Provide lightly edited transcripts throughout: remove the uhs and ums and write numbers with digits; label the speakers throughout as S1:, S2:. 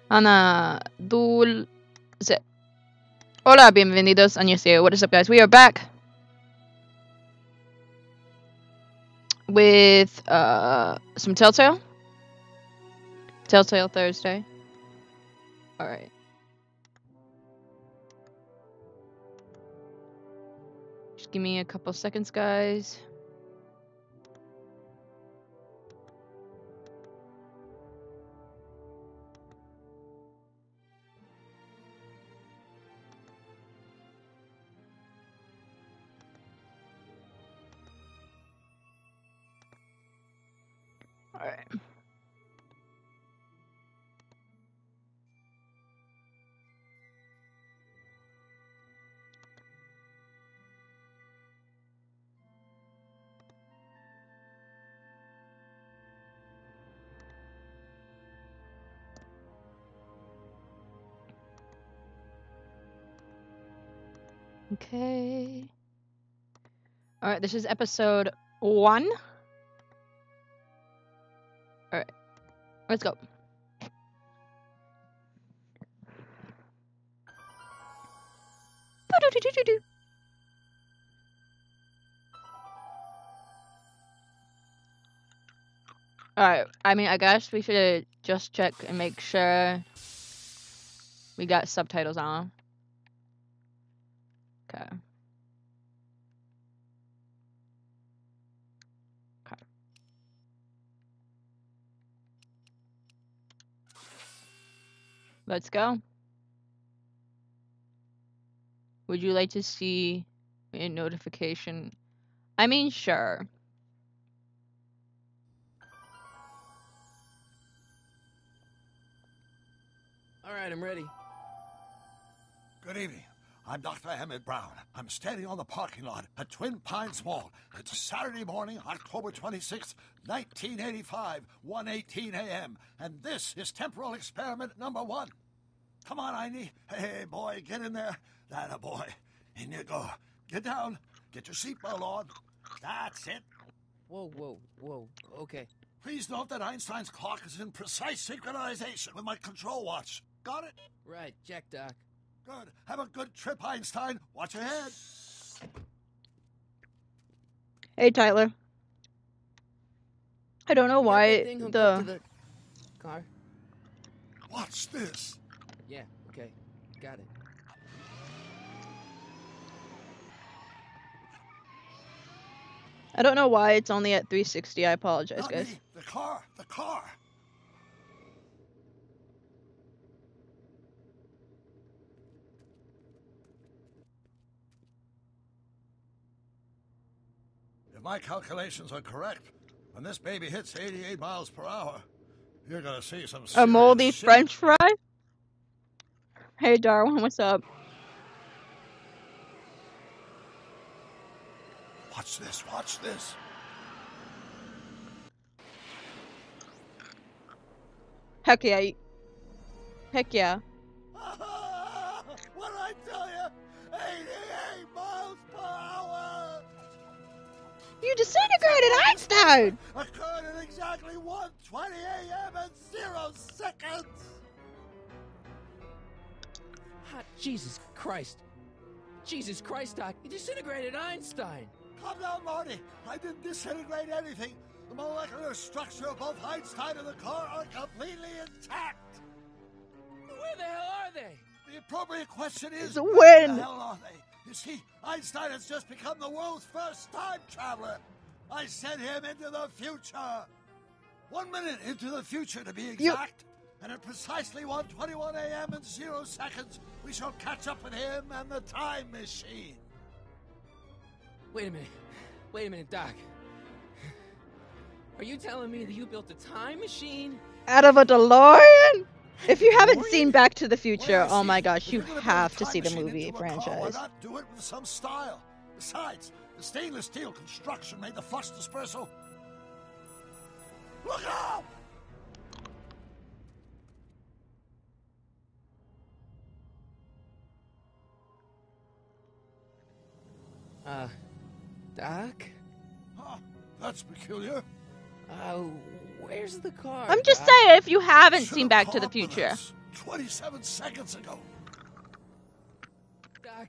S1: Ana Dulce. Hola, bienvenidos. Annyeonghaseyo. What is up, guys? We are back with some Telltale. Telltale Thursday. Alright. Just give me a couple seconds, guys. Alright. Okay. Alright, this is episode 1. Alright. Let's go. Alright, I mean, I guess we should just check and make sure we got subtitles on. Okay. Okay. Let's go. Would you like to see a notification? I mean, sure.
S2: All right, I'm ready.
S3: Good evening. I'm Dr. Emmett Brown. I'm standing on the parking lot at Twin Pines Mall. It's Saturday morning, October 26th, 1985, 1:18 a.m. And this is temporal experiment number 1. Come on, Einie. Hey, boy, get in there. That a boy. In you go. Get down. Get your seatbelt on. That's it.
S2: Whoa. Okay.
S3: Please note that Einstein's clock is in precise synchronization with my control watch. Got it?
S2: Right, check, Doc.
S3: Good. Have a good trip, Einstein. Watch your head.
S1: Hey, Tyler. I don't know why
S2: That thing hooked up to the car.
S3: Watch this.
S2: Yeah, okay. Got it.
S1: I don't know why it's only at 360. I apologize,
S3: Not
S1: guys.
S3: me. The car. If my calculations are correct, when this baby hits 88 miles per hour, you're gonna see some
S1: A moldy
S3: serious shit.
S1: French fry? Hey, Darwin, what's up?
S3: Watch this.
S1: Heck yeah. Heck yeah.
S3: What did I tell you? 88 miles per hour!
S1: You disintegrated Einstein!
S3: Occurred at exactly 1:20 a.m. and 0 seconds!
S2: Hot Jesus Christ, Doc. You disintegrated Einstein.
S3: Calm down, Marty. I didn't disintegrate anything. The molecular structure of both Einstein and the car are completely intact.
S2: Where the hell are they?
S3: The appropriate question is,
S1: When?
S3: where the hell are they? You see, Einstein has just become the world's first time traveler. I sent him into the future. 1 minute into the future, to be exact. And at precisely 1:21 a.m. and 0 seconds, we shall catch up with him and the time machine.
S2: Wait a minute, Doc. Are you telling me that you built a time machine?
S1: Out of a DeLorean? If you haven't
S2: DeLorean?
S1: seen Back to the Future,
S3: Well,
S1: oh my
S3: see,
S1: gosh,
S3: if
S1: you
S3: you're gonna build
S1: have
S3: a
S1: to
S3: time
S1: see the
S3: machine
S1: movie
S3: into a car,
S1: franchise.
S3: why not do it with some style? Besides, the stainless steel construction made the flux dispersal. Look out!
S2: Doc?
S3: Huh, that's peculiar.
S2: Where's the car?
S1: I'm just
S2: Doc?
S1: saying, if you haven't
S3: Should've
S1: seen Back to
S3: caught
S1: the
S3: up with
S1: Future.
S3: us. 27 seconds ago.
S2: Doc,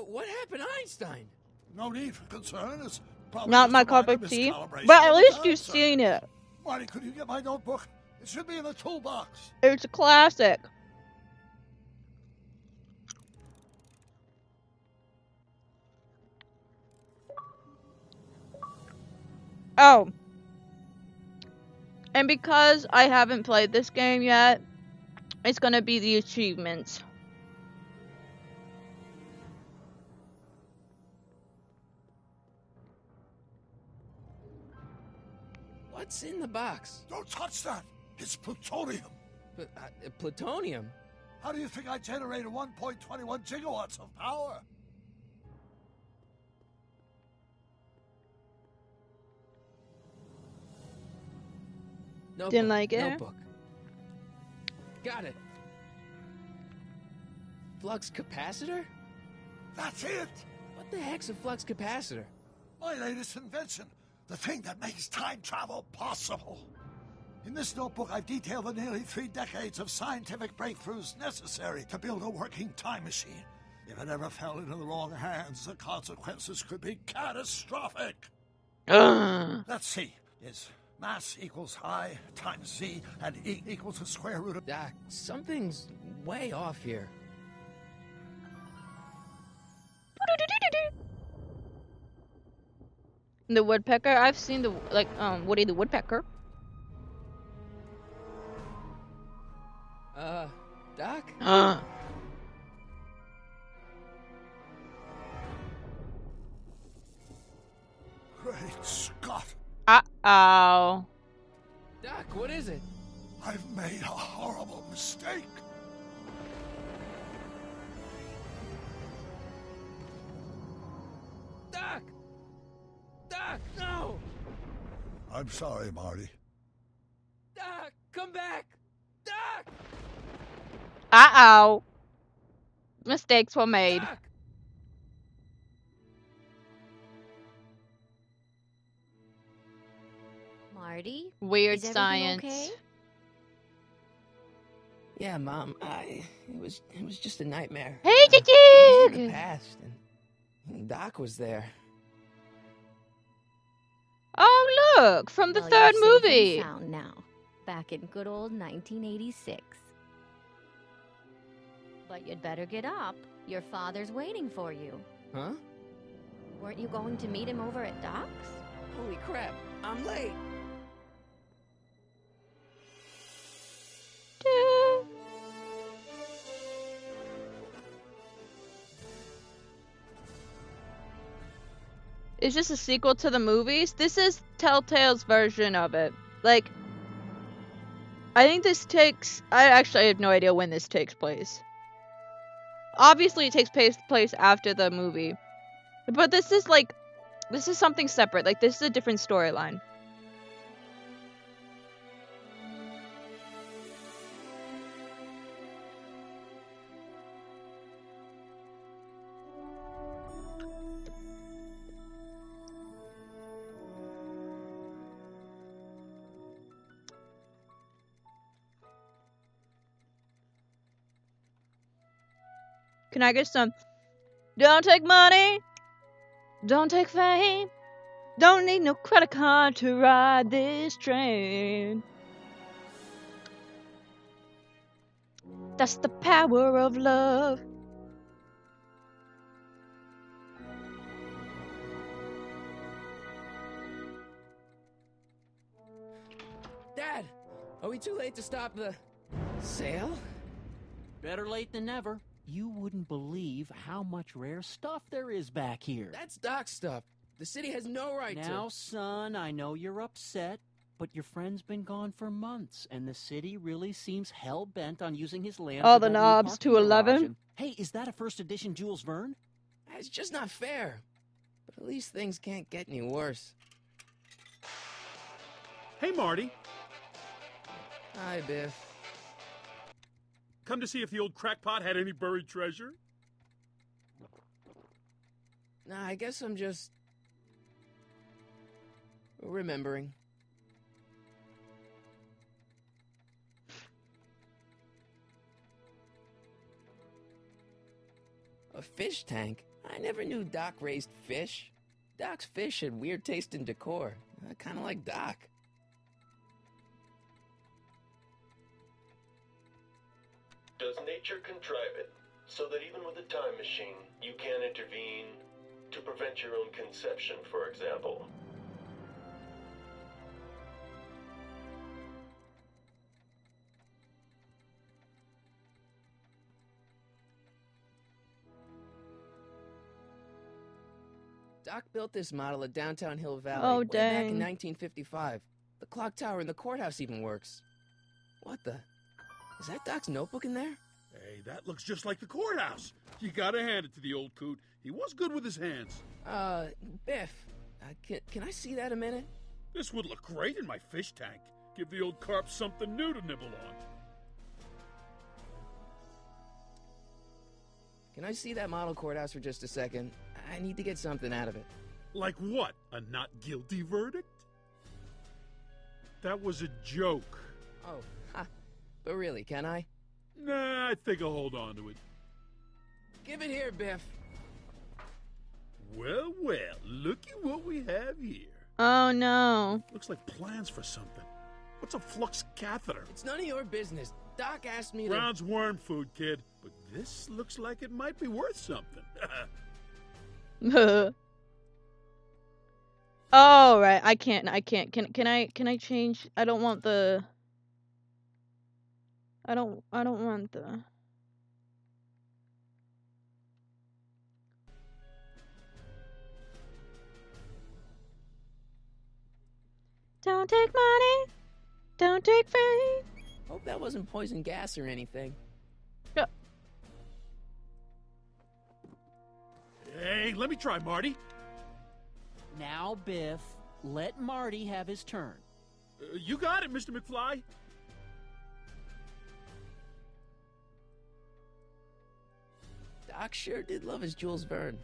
S2: what happened to Einstein?
S3: No need for concern. It's probably
S1: Not
S3: just
S1: my
S3: a
S1: cup
S3: minor
S1: of tea.
S3: miscalibration
S1: But at
S3: of the
S1: least
S3: time
S1: you've
S3: circuit.
S1: seen it.
S3: Marty, could you get my notebook? It should be in the toolbox.
S1: It's a classic. Oh. And because I haven't played this game yet, it's gonna be the achievements.
S2: What's in the box?
S3: Don't touch that. It's plutonium.
S2: Plutonium?
S3: How do you think I generated 1.21 gigawatts of power?
S2: Notebook.
S1: Didn't like it?
S2: Notebook. Got it. Flux capacitor?
S3: That's it.
S2: What the heck's a flux capacitor?
S3: My latest invention. The thing that makes time travel possible. In this notebook, I've detailed the nearly 3 decades of scientific breakthroughs necessary to build a working time machine. If it ever fell into the wrong hands, the consequences could be catastrophic. Let's see. Is mass equals I times Z and E equals the square root of...
S2: Doc, something's way off here.
S1: The woodpecker. I've seen the Woody the Woodpecker.
S2: Doc?
S3: Great Scott.
S1: Uh-oh.
S2: Doc, what is it?
S3: I've made a horrible mistake.
S2: Doc! Doc, no!
S3: I'm sorry, Marty.
S2: Doc, come back! Doc!
S1: Uh-oh. Mistakes were made.
S2: Doc!
S4: Marty?
S1: Weird
S4: Is everything
S1: science.
S4: okay?
S2: Yeah, Mom, it was just a nightmare.
S1: Hey,
S2: It was in the
S1: Chicken!
S2: past, and Doc was there.
S1: Oh, look! From the
S4: Well,
S1: third
S4: you're safe
S1: movie.
S4: and sound now, back in good old 1986. But you'd better get up. Your father's waiting for you.
S2: Huh?
S4: Weren't you going to meet him over at Doc's?
S2: Holy crap, I'm late.
S1: Is this a sequel to the movies? This is Telltale's version of it. Like, I think this takes... I have no idea when this takes place. Obviously, it takes place after the movie. But this is, like... This is something separate. Like, this is a different storyline. Can I get some? Don't take money. Don't take fame. Don't need no credit card to ride this train. That's the power of love.
S2: Dad, are we too late to stop the sale?
S5: Better late than never. You wouldn't believe how much rare stuff there is back here.
S2: That's Doc's stuff. The city has no right to...
S5: Now, son, I know you're upset, but your friend's been gone for months, and the city really seems hell-bent on using his land
S1: All
S5: for
S1: the
S5: that new
S1: knobs
S5: parking
S1: to
S5: garage.
S1: 11.
S5: And, hey, is that a first edition Jules Verne?
S2: It's just not fair. But at least things can't get any worse.
S6: Hey, Marty.
S2: Hi, Biff.
S6: Come to see if the old crackpot had any buried treasure?
S2: Nah, I guess I'm just... remembering. A fish tank? I never knew Doc raised fish. Doc's fish had weird taste in decor. I kind of like Doc.
S7: Does nature contrive it so that even with a time machine, you can intervene to prevent your own conception, for example?
S2: Doc built this model at downtown Hill Valley
S1: Oh,
S2: way back in
S1: dang.
S2: 1955. The clock tower in the courthouse even works. What the? Is that Doc's notebook in there?
S6: Hey, that looks just like the courthouse. You gotta hand it to the old coot. He was good with his hands.
S2: Biff, can I see that a minute?
S6: This would look great in my fish tank. Give the old carp something new to nibble on.
S2: Can I see that model courthouse for just a second? I need to get something out of it.
S6: Like what? A not guilty verdict? That was a joke.
S2: Oh, ha. But really, can I?
S6: Nah, I think I'll hold on to it.
S2: Give it here, Biff.
S6: Well, well, looky what we have here.
S1: Oh no.
S6: Looks like plans for something. What's a flux catheter?
S2: It's none of your business. Doc asked me to...
S6: Brown's worm food, kid. But this looks like it might be worth something.
S1: Oh right, I can't. Can I change? I don't want the. I don't want the. Don't take money. Don't take fame.
S2: Hope that wasn't poison gas or anything.
S1: Yeah.
S6: Hey, let me try, Marty.
S5: Now, Biff, let Marty have his turn.
S6: You got it, Mr. McFly.
S2: Doc sure did love his Jules Verne.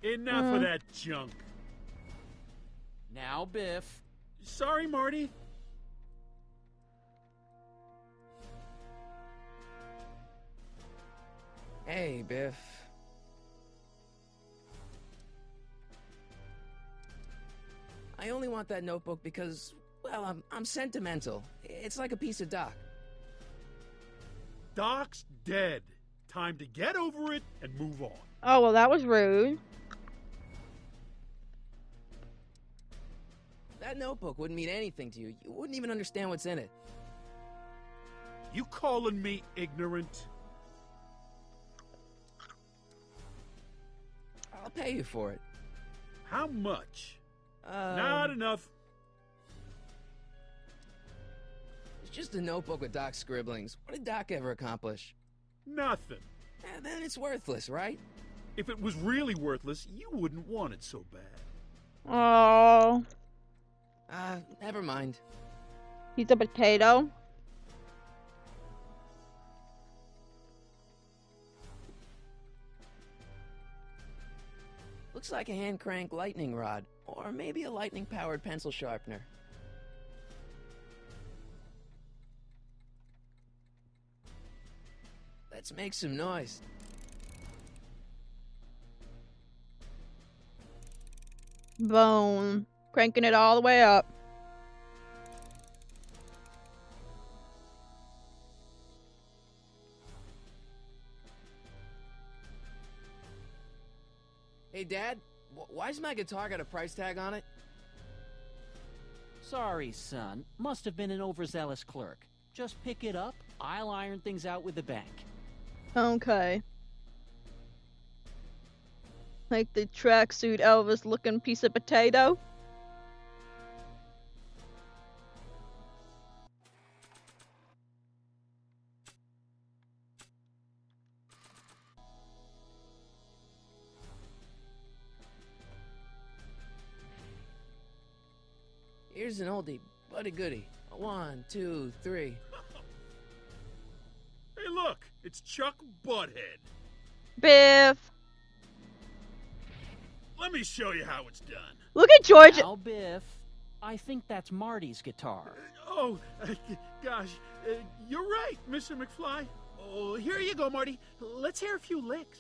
S6: Enough of that junk.
S5: Now, Biff.
S6: Sorry, Marty.
S2: Hey, Biff. I only want that notebook because, well, I'm sentimental. It's like a piece of Doc.
S6: Doc's dead. Time to get over it and move on.
S1: Oh well, that was rude.
S2: That notebook wouldn't mean anything to you. You wouldn't even understand what's in it.
S6: You calling me ignorant?
S2: I'll pay you for it.
S6: How much? Not enough.
S2: It's just a notebook with Doc's scribblings. What did Doc ever accomplish?
S6: Nothing.
S2: Then it's worthless, right?
S6: If it was really worthless, you wouldn't want it so bad.
S1: Oh,
S2: Never mind.
S1: he's a potato.
S2: Looks like a hand crank lightning rod, or maybe a lightning powered pencil sharpener. Let's make some noise.
S1: Boom. Cranking it all the way up.
S2: Hey, Dad, why's my guitar got a price tag on it?
S5: Sorry, son. Must have been an overzealous clerk. Just pick it up. I'll iron things out with the bank.
S1: Okay. Like the tracksuit Elvis looking piece of potato.
S2: Here's an oldie, but a goodie. 1, 2, 3.
S6: Hey, look, it's Chuck Butthead.
S1: Biff.
S6: Let me show you how it's done.
S1: Look at George.
S5: Now, Biff, I think that's Marty's guitar.
S6: Oh, gosh, you're right, Mr. McFly. Oh, here you go, Marty. Let's hear a few licks.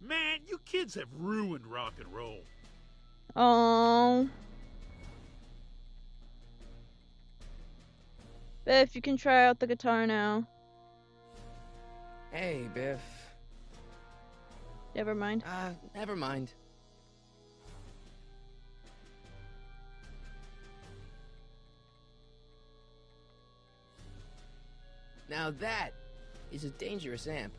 S6: Man, you kids have ruined rock and roll.
S1: Oh. Biff, you can try out the guitar now.
S2: Hey, Biff.
S1: Never mind.
S2: Never mind. Now that is a dangerous amp.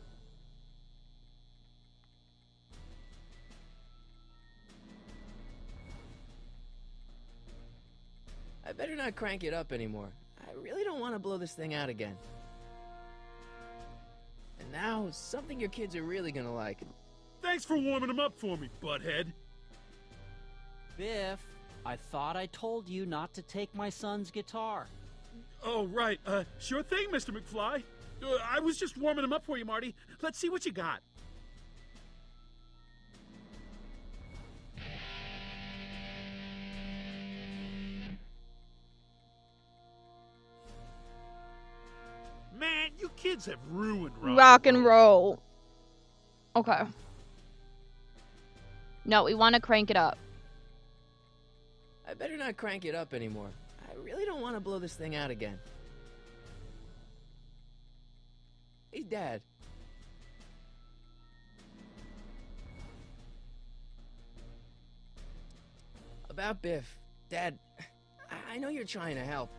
S2: I better not crank it up anymore. I really don't want to blow this thing out again. And now, something your kids are really gonna like.
S6: Thanks for warming them up for me, butthead.
S5: Biff, I thought I told you not to take my son's guitar.
S6: Oh, right. Sure thing, Mr. McFly. I was just warming them up for you, Marty. Let's see what you got. Man, you kids have ruined
S1: Rock and roll. Okay. No, we want to crank it up.
S2: I better not crank it up anymore. I really don't want to blow this thing out again. Hey, Dad. About Biff. Dad, I know you're trying to help.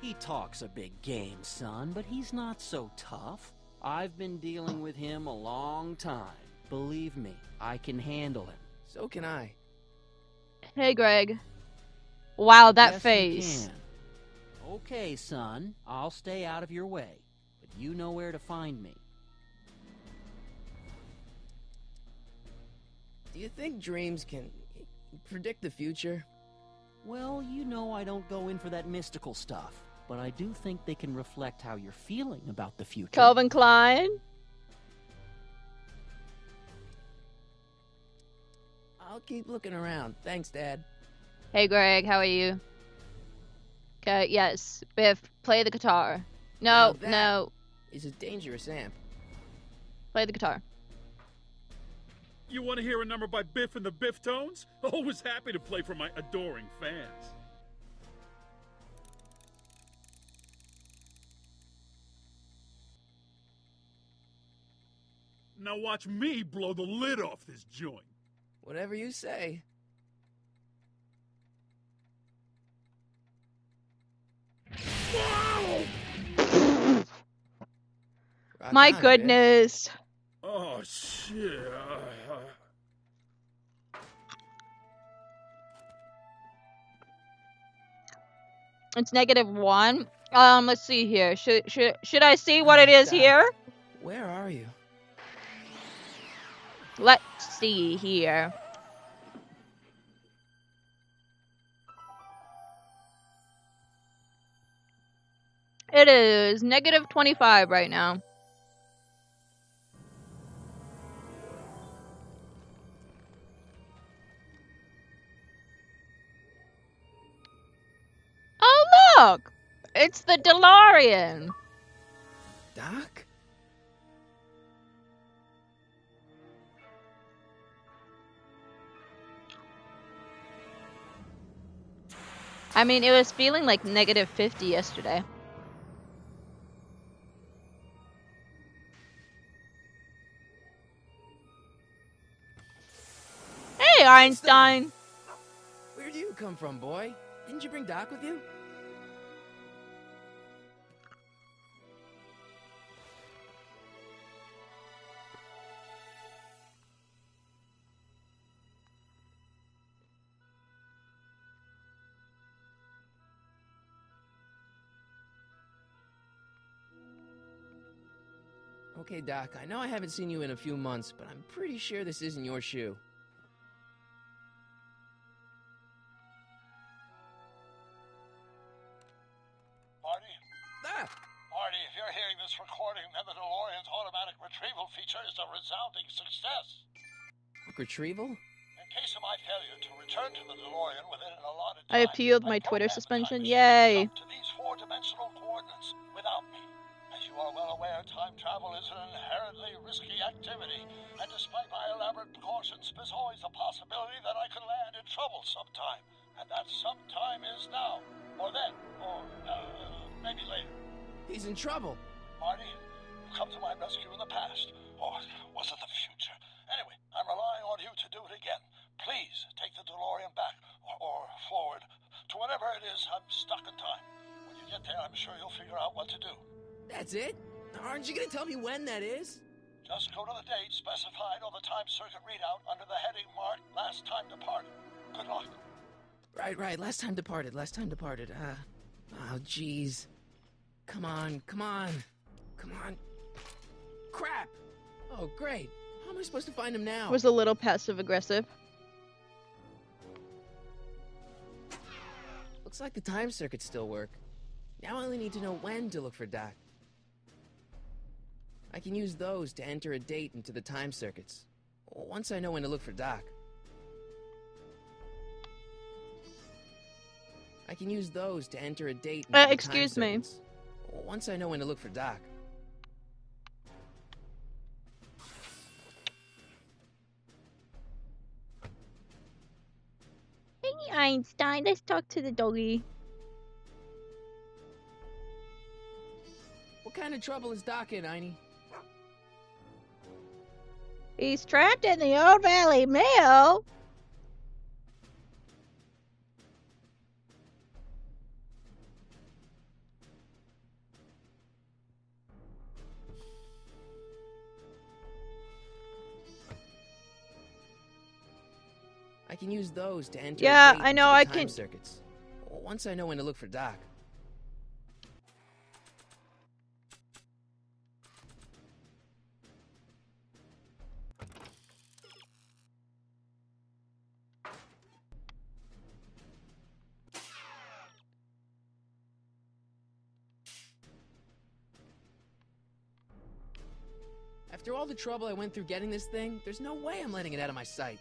S5: He talks a big game, son, but he's not so tough. I've been dealing with him a long time. Believe me, I can handle him.
S2: So can I.
S1: Hey, Greg. Wow, that
S5: Yes,
S1: face.
S5: you can. Okay, son, I'll stay out of your way, but you know where to find me.
S2: Do you think dreams can predict the future?
S5: Well, you know I don't go in for that mystical stuff, but I do think they can reflect how you're feeling about the future.
S1: Calvin Klein.
S2: I'll keep looking around. Thanks, Dad.
S1: Hey, Greg, how are you? Okay, yes. Biff, play the guitar. No,
S2: Now
S1: no.
S2: It's a dangerous amp.
S1: Play the guitar.
S6: You want to hear a number by Biff and the Biff Tones? Always happy to play for my adoring fans. Now watch me blow the lid off this joint.
S2: Whatever you say.
S6: Whoa!
S2: Rock
S1: My
S2: on, Biff.
S1: goodness.
S6: Oh, shit.
S1: It's -1. Let's see here. Should I see what it is
S2: Doc,
S1: here?
S2: Where are you?
S1: Let's see here. It is -25 right now. Oh, look! It's the DeLorean.
S2: Doc?
S1: I mean, it was feeling like -50 yesterday. Hey, Einstein!
S2: Where'd you come from, boy? Didn't you bring Doc with you? Okay, Doc, I know I haven't seen you in a few months, but I'm pretty sure this isn't your shoe.
S3: Marty?
S2: Ah!
S3: Marty, if you're hearing this recording, then the DeLorean's automatic retrieval feature is a resounding success.
S2: Retrieval?
S3: In case of my failure to return to the DeLorean within an allotted
S1: I
S3: time,
S1: appealed my
S3: I
S1: Twitter
S3: programmed the time
S1: suspension.
S3: machine to
S1: Yay!
S3: jump to these four-dimensional coordinates without me. As you are well aware, time travel is an inherently risky activity, and despite my elaborate precautions, there's always a possibility that I could land in trouble sometime. And that sometime is now, or then, or maybe later.
S2: He's in trouble.
S3: Marty, you've come to my rescue in the past, or was it the future? Anyway, I'm relying on you to do it again. Please take the DeLorean back, or forward, to whenever it is I'm stuck in time. When you get there, I'm sure you'll figure out what to do.
S2: That's it? Aren't you gonna tell me when that is?
S3: Just go to the date specified on the time circuit readout under the heading marked Last Time Departed. Good luck.
S2: Right. Last time departed. Oh, jeez. Come on. Crap! Oh, great. How am I supposed to find him now?
S1: Was a little passive aggressive.
S2: Looks like the time circuits still work. Now I only need to know when to look for Doc. I can use those to enter a date into the time circuits. Once I know when to look for Doc. I can use those to enter a date into the
S1: Excuse
S2: time
S1: me.
S2: circuits. Once I know when to look for Doc.
S1: Hey Einstein, let's talk to the doggy.
S2: What kind of trouble is Doc in, Einie?
S1: He's trapped in the Old Valley Mill.
S2: I can use those to enter
S1: Yeah,
S2: a date
S1: I know,
S2: into
S1: I
S2: the time
S1: can-
S2: circuits. Once I know when to look for Doc. After all the trouble I went through getting this thing, there's no way I'm letting it out of my sight.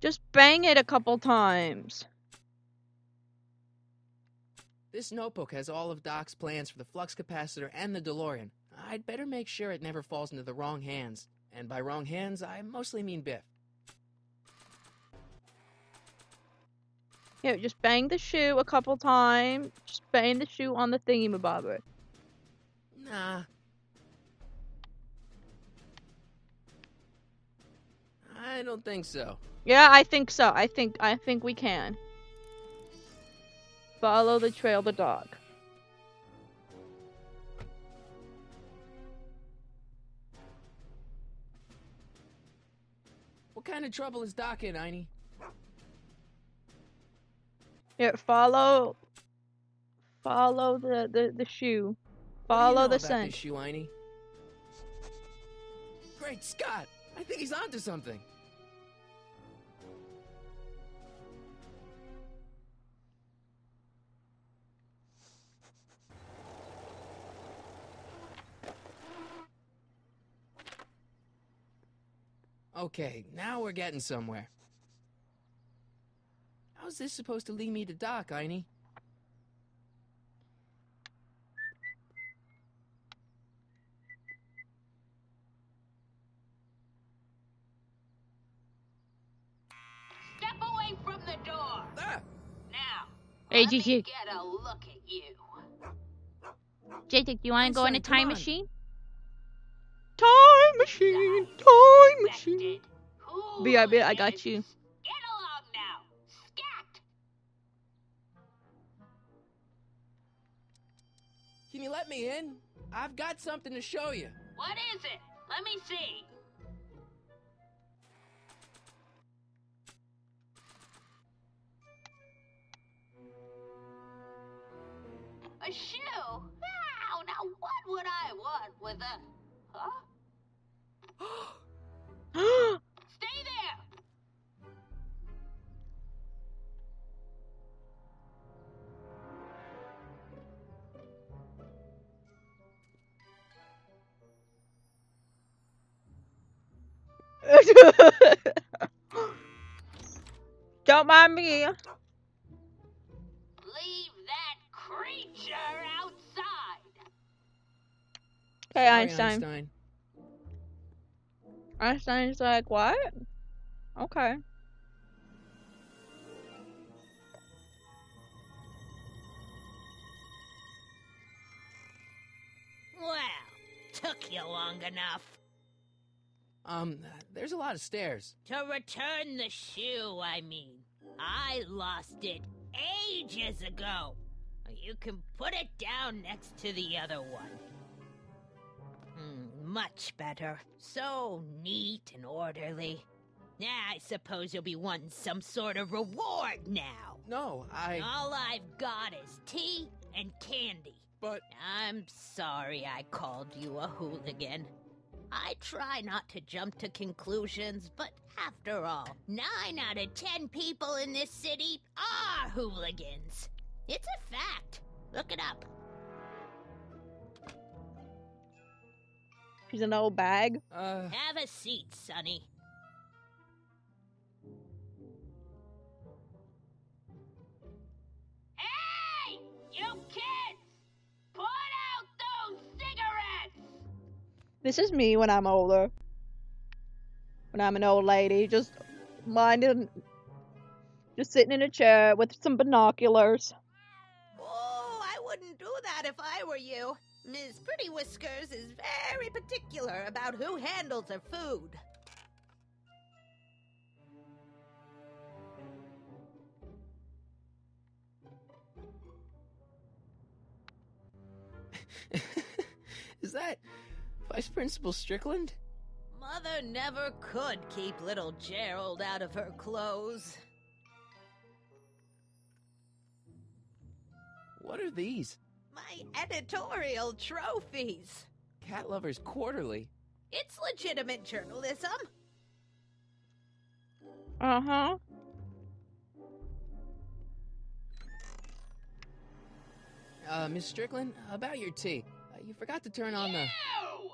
S1: Just bang it a couple times.
S2: This notebook has all of Doc's plans for the flux capacitor and the DeLorean. I'd better make sure it never falls into the wrong hands. And by wrong hands, I mostly mean Biff.
S1: Yeah, just bang the shoe a couple times. Just bang the shoe on the thingy-mabobber.
S2: Nah. I don't think so.
S1: Yeah, I think so. I think we can. Follow the trail of the dog.
S2: What kind of trouble is Doc in, Einie?
S1: Here, follow the shoe. Follow the scent.
S2: This shoe, Einie? Great Scott! I think he's onto something. Okay, now we're getting somewhere. How's this supposed to lead me to Doc, Einie?
S8: Step away from the door.
S2: Ah!
S8: Now,
S1: Hey,
S8: let me
S1: Gigi.
S8: get a look at you.
S1: Jacob, do you want to go in a
S2: Einstein, come
S1: time
S2: on.
S1: machine? Time machine, time machine. BRB, I got you.
S8: Get along now. Scat.
S2: Can you let me in? I've got something to show you.
S8: What is it? Let me see. A shoe? Wow, now what would I want with a... Huh? Stay there!
S1: Don't mind me.
S8: Leave that creature outside.
S1: Okay,
S2: Sorry,
S1: Einstein. Einstein's like, what? Okay.
S9: Well, took you long enough.
S2: There's a lot of stairs.
S9: To return the shoe, I mean. I lost it ages ago. You can put it down next to the other one. Much better. So neat and orderly. I suppose you'll be wanting some sort of reward now.
S2: No,
S9: All I've got is tea and candy.
S2: But...
S9: I'm sorry I called you a hooligan. I try not to jump to conclusions, but after all, 9 out of 10 people in this city are hooligans. It's a fact. Look it up.
S1: She's an old bag.
S9: Have a seat, Sonny.
S8: Hey! You kids! Put out those cigarettes!
S1: This is me when I'm older. When I'm an old lady, just sitting in a chair with some binoculars.
S9: Oh, I wouldn't do that if I were you. Ms. Pretty Whiskers is very particular about who handles her food.
S2: Is that Vice Principal Strickland?
S9: Mother never could keep little Gerald out of her clothes.
S2: What are these?
S9: My editorial trophies.
S2: Cat Lovers Quarterly.
S9: It's legitimate journalism.
S1: Uh-huh.
S2: Miss Strickland, about your tea. You forgot to turn on the...
S8: You!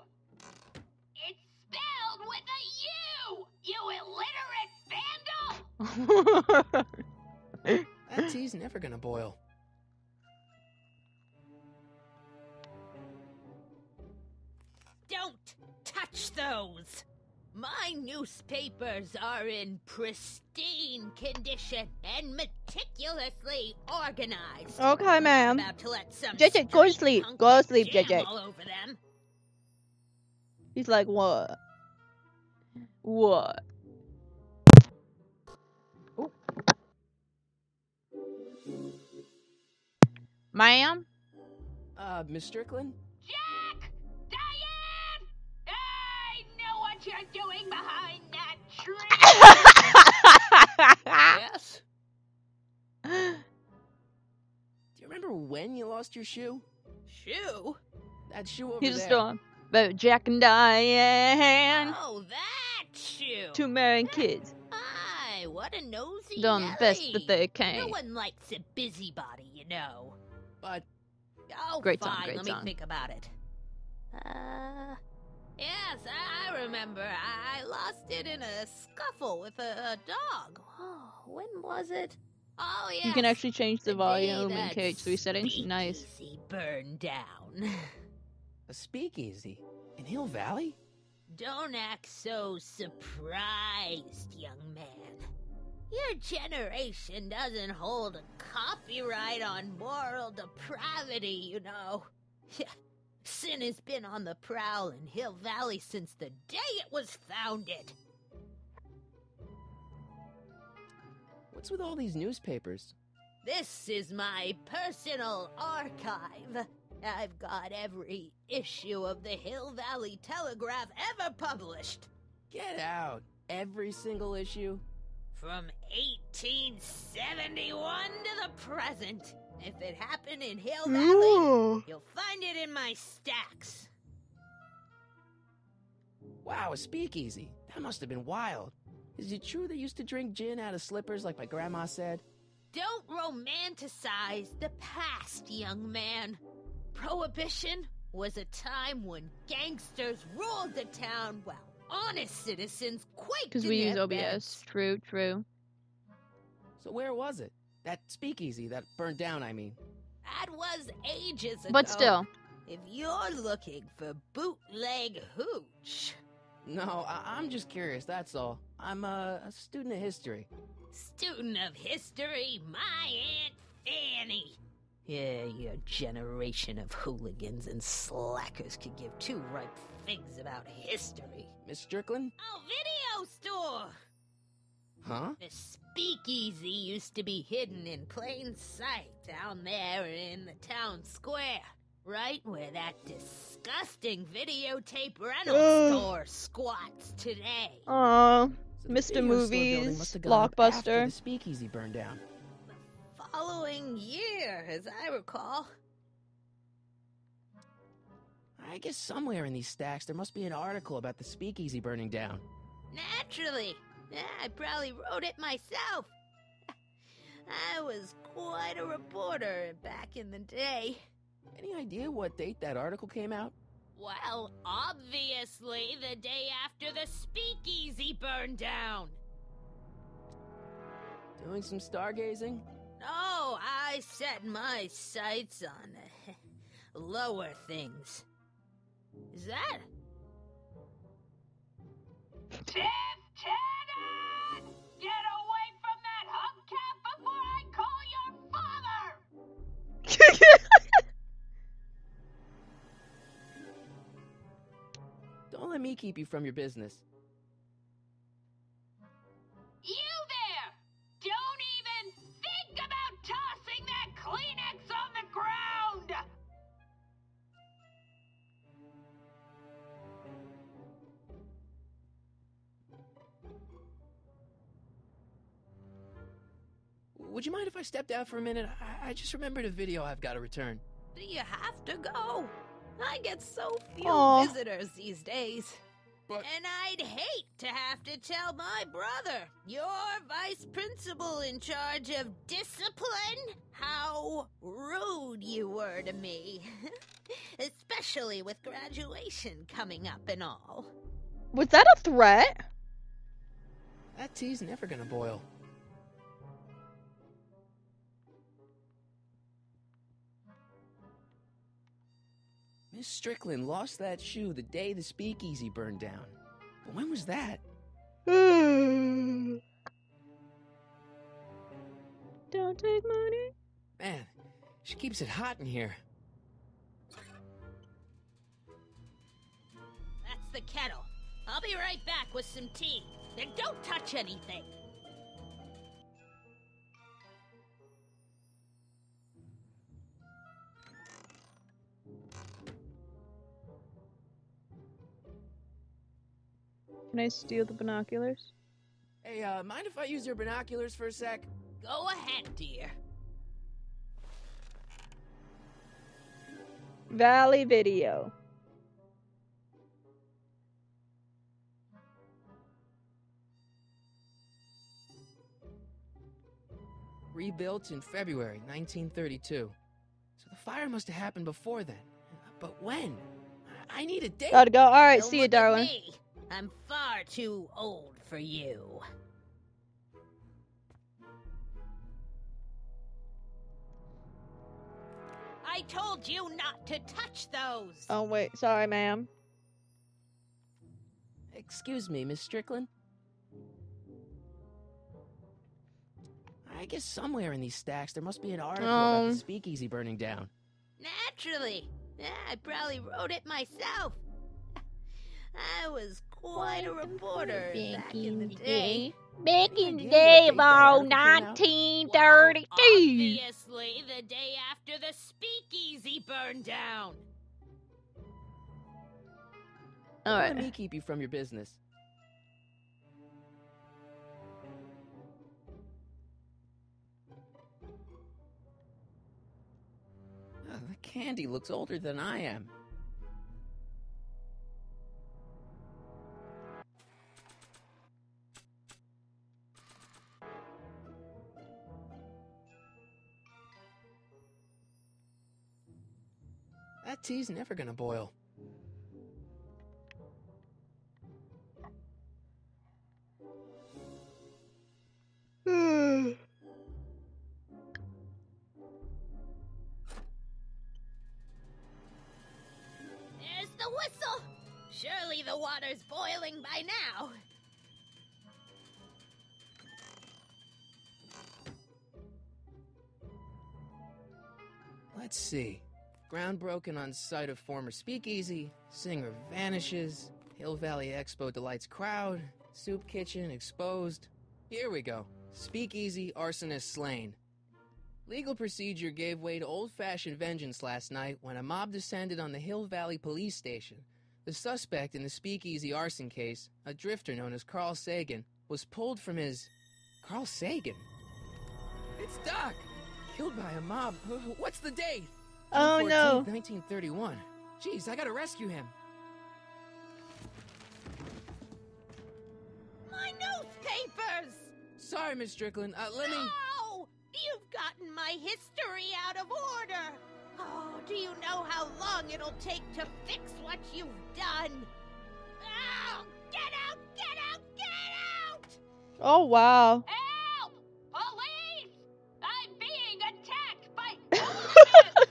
S8: It's spelled with a U! You illiterate vandal!
S2: That tea's never gonna boil.
S9: Don't touch those! My newspapers are in pristine condition and meticulously organized.
S1: Okay, ma'am.
S9: About to let some
S1: JJ, go to
S9: street
S1: sleep.
S9: punk
S1: Go to sleep,
S9: jam
S1: JJ.
S9: all over them.
S1: He's like, what? What? Ooh. Ma'am?
S2: Miss Strickland?
S8: Jack! Diane! I know what you're doing behind that tree!
S2: Yes? Do you remember when you lost your shoe?
S9: Shoe?
S2: That shoe over
S1: He's
S2: there.
S1: a storm. But Jack and Diane.
S9: Oh, that shoe!
S1: Two married kids.
S9: Aye, what a nosy
S1: Done the best
S9: Nelly.
S1: that they
S9: No
S1: can.
S9: one likes a busybody, you know.
S2: But...
S9: Oh,
S1: Great song,
S9: fine,
S1: great
S9: let
S1: song.
S9: me think about it. Yes, I remember. I lost it in a scuffle with a dog. Oh, when was it? Oh, yes.
S1: You can actually change the
S9: day
S1: volume in
S9: that
S1: KH3 settings. Nice.
S9: speakeasy burned down.
S2: a speakeasy? In Hill Valley?
S9: Don't act so surprised, young man. Your generation doesn't hold a copyright on moral depravity, you know. Sin has been on the prowl in Hill Valley since the day it was founded.
S2: What's with all these newspapers?
S9: This is my personal archive. I've got every issue of the Hill Valley Telegraph ever published.
S2: Get out. Every single issue?
S9: From 1871 to the present. If it happened in Hill Valley, you'll find it in my stacks.
S2: Wow, a speakeasy. That must have been wild. Is it true they used to drink gin out of slippers like my grandma said?
S9: Don't romanticize the past, young man. Prohibition was a time when gangsters ruled the town, well, honest citizens quaked
S1: Because
S9: in
S1: we
S9: their
S1: use OBS.
S9: beds.
S1: True, true.
S2: So where was it? That speakeasy that burned down, I mean.
S9: That was ages ago.
S1: But still.
S9: If you're looking for bootleg hooch...
S2: No, I'm just curious, that's all. I'm a student of history.
S9: Student of history, my Aunt Fanny. Yeah, your generation of hooligans and slackers could give two ripe figs about history.
S2: Miss Strickland?
S9: Oh, video store!
S2: Huh?
S9: The speakeasy used to be hidden in plain sight down there in the town square. Right where that disgusting videotape rental store squats today.
S1: Aww.
S2: So the
S1: Mr.
S2: video store building
S1: Movies,
S2: must have gone up after
S1: Blockbuster.
S2: the speakeasy burned down.
S9: Following year, as I recall.
S2: I guess somewhere in these stacks there must be an article about the speakeasy burning down.
S9: Naturally. Yeah, I probably wrote it myself. I was quite a reporter back in the day.
S2: Any idea what date that article came out?
S9: Well, obviously the day after the speakeasy burned down.
S2: Doing some stargazing?
S9: No, I set my sights on lower things. Is that?
S8: Lieutenant! Get away from that hubcap before I call your father!
S2: Don't let me keep you from your business.
S8: You there! Don't even think about tossing that Kleenex on the ground!
S2: Would you mind if I stepped out for a minute? I just remembered a video I've got to return.
S9: Do you have to go? I get so few
S1: Aw.
S9: visitors these days.
S2: But-
S9: And I'd hate to have to tell my brother, your vice principal in charge of discipline, how rude you were to me. Especially with graduation coming up and all.
S1: Was that a threat?
S2: That tea's never gonna boil. Miss Strickland lost that shoe the day the speakeasy burned down. But when was that?
S1: Don't take money.
S2: Man, she keeps it hot in here.
S9: That's the kettle. I'll be right back with some tea. Then don't touch anything.
S1: Can I steal the binoculars?
S2: Hey, mind if I use your binoculars for a sec?
S9: Go ahead, dear.
S1: Valley Video.
S2: Rebuilt in February 1932. So the fire must have happened before then. But when? I need a date.
S1: Gotta go. Alright,
S9: Don't
S1: see you,
S9: look at
S1: darling.
S9: me. I'm far too old for you. I told you not to touch those.
S1: Oh, wait. Sorry, ma'am.
S2: Excuse me, Miss Strickland? I guess somewhere in these stacks there must be an article about the speakeasy burning down.
S9: Naturally. Yeah, I probably wrote it myself. I was quite a reporter back in the day.
S1: Back in the
S2: idea
S1: day
S2: what
S1: of
S2: date that
S1: all
S2: article came out?
S1: 1932.
S9: Obviously, the day after the speakeasy burned down.
S2: Don't
S1: Alright.
S2: let me keep you from your business. The candy looks older than I am. That tea's never gonna boil.
S9: Surely the water's boiling by now.
S2: Let's see. Ground broken on site of former speakeasy, singer vanishes, Hill Valley Expo delights crowd, soup kitchen exposed. Here we go. Speakeasy arsonist slain. Legal procedure gave way to old-fashioned vengeance last night when a mob descended on the Hill Valley police station. The suspect in the speakeasy arson case, a drifter known as Carl Sagan, was pulled from his... Carl Sagan? It's Doc! Killed by a mob. What's the date?
S1: Oh,
S2: June 14th,
S1: no.
S2: 1931. Jeez, I gotta rescue him.
S9: My newspapers!
S2: Sorry, Miss Strickland. Let me...
S9: No! You've gotten my history out of order! Oh, do you know how long it'll take to fix what you've done? Oh, get out! Get out! Get out!
S1: Oh, wow.
S8: Help! Police! I'm being attacked by hooligans!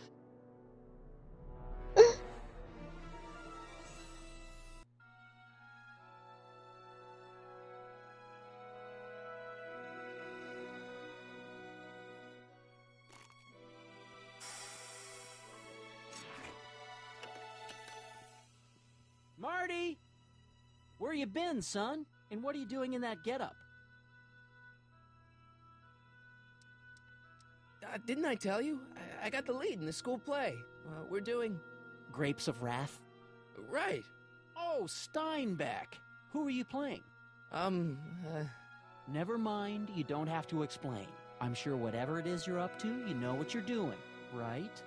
S5: Marty! Where you been, son? And what are you doing in that getup?
S2: Didn't I tell you? I got the lead in the school play. We're doing...
S5: Grapes of Wrath?
S2: Right.
S5: Oh, Steinbeck. Who are you playing? Never mind, you don't have to explain. I'm sure whatever it is you're up to, you know what you're doing, right?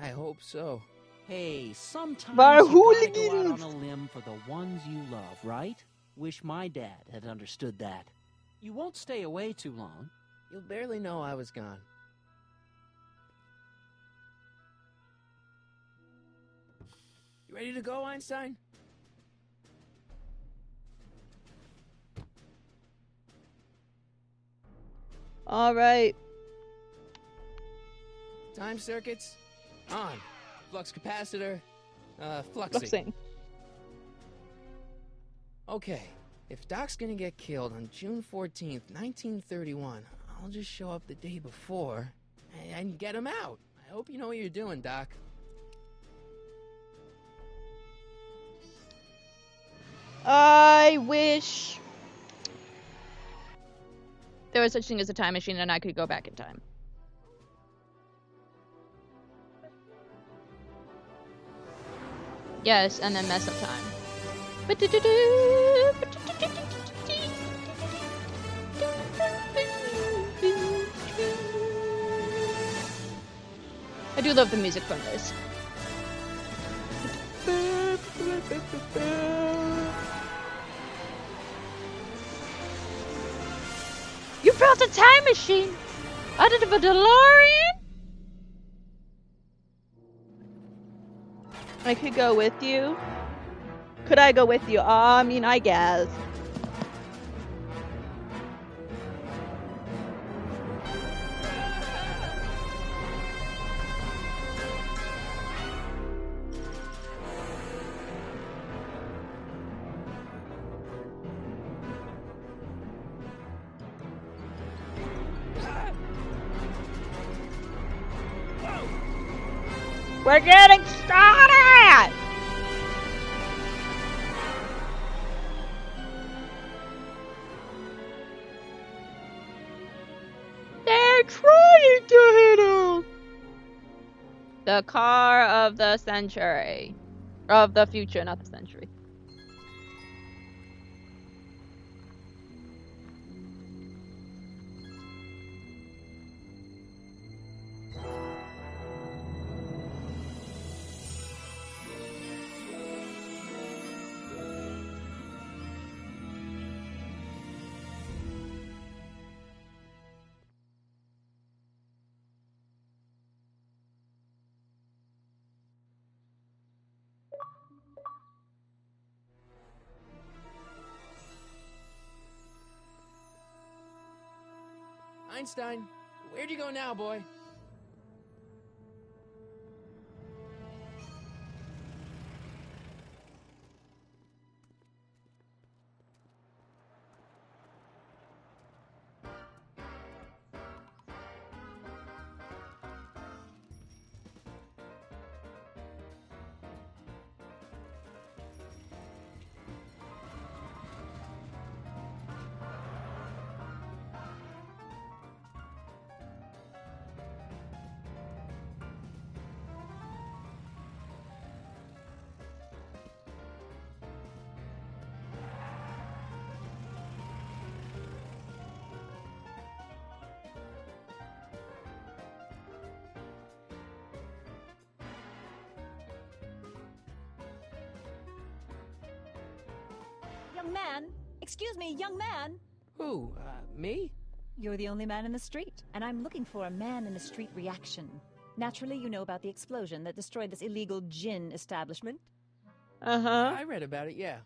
S2: I hope so.
S5: Hey, sometimes
S1: By
S5: you gotta go out
S1: hooligans.
S5: on a limb for the ones you love, right? Wish my dad had understood that. You won't stay away too long.
S2: You'll barely know I was gone. You ready to go, Einstein?
S1: All right.
S2: Time circuits on. Flux capacitor, fluxing.
S1: Fluxing.
S2: Okay, if Doc's gonna get killed on June 14th, 1931, I'll just show up the day before and get him out. I hope you know what you're doing, Doc.
S1: I wish there was such thing as a time machine and I could go back in time. Yes, and then mess up time. I do love the music from this. You built a time machine out of a DeLorean? I could go with you. Could I go with you? I mean, I guess. We're getting started! They're trying to hit him! The car of the century. Of the future, not the century.
S2: Einstein, where'd you go now, boy?
S10: Young man! Excuse me, young man!
S2: Who, me?
S10: You're the only man in the street, and I'm looking for a man-in-the-street reaction. Naturally, you know about the explosion that destroyed this illegal gin establishment.
S1: Uh-huh.
S2: I read about it, yeah.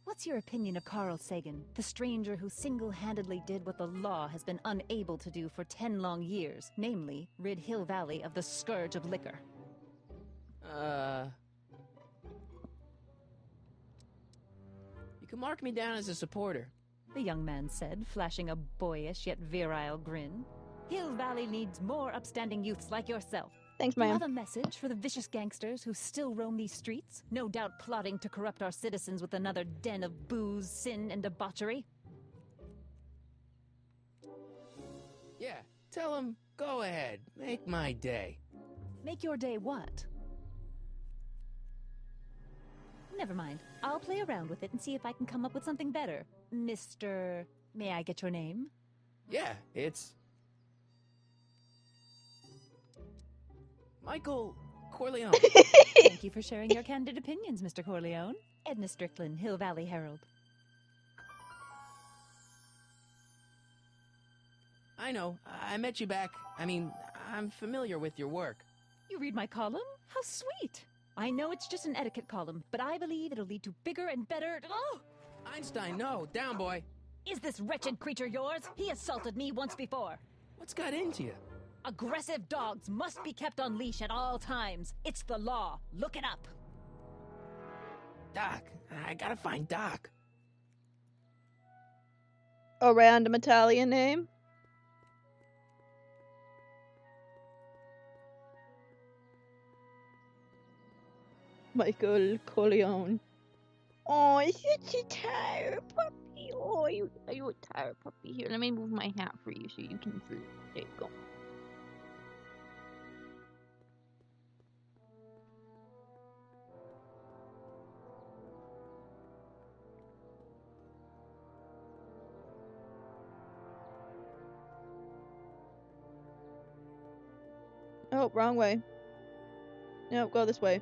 S10: What's your opinion of Carl Sagan, the stranger who single-handedly did what the law has been unable to do for 10 long years, namely, rid Hill Valley of the scourge of liquor?
S2: You can mark me down as a supporter.
S10: The young man said, flashing a boyish yet virile grin. Hill Valley needs more upstanding youths like yourself.
S1: Thanks,
S10: Do you
S1: ma'am.
S10: have a message for the vicious gangsters who still roam these streets, no doubt plotting to corrupt our citizens with another den of booze, sin, and debauchery?
S2: Yeah, tell him, go ahead, make my day.
S10: Make your day what? Never mind. I'll play around with it and see if I can come up with something better. Mr. May I get your name?
S2: Yeah, it's... Michael Corleone.
S10: Thank you for sharing your candid opinions, Mr. Corleone. Edna Strickland, Hill Valley Herald.
S2: I know, I met you back. I'm familiar with your work.
S10: You read my column? How sweet! I know it's just an etiquette column, but I believe it'll lead to bigger and better... Oh!
S2: Einstein, no, down, boy.
S10: Is this wretched creature yours? He assaulted me once before.
S2: What's got into you?
S10: Aggressive dogs must be kept on leash at all times. It's the law. Look it up.
S2: Doc, I gotta find Doc.
S1: A random Italian name? Michael Corleone. Oh, it's such a tired puppy. Oh, are you a tired puppy? Here, let me move my hat for you so you can see. There you go. Oh, wrong way. Nope, go this way.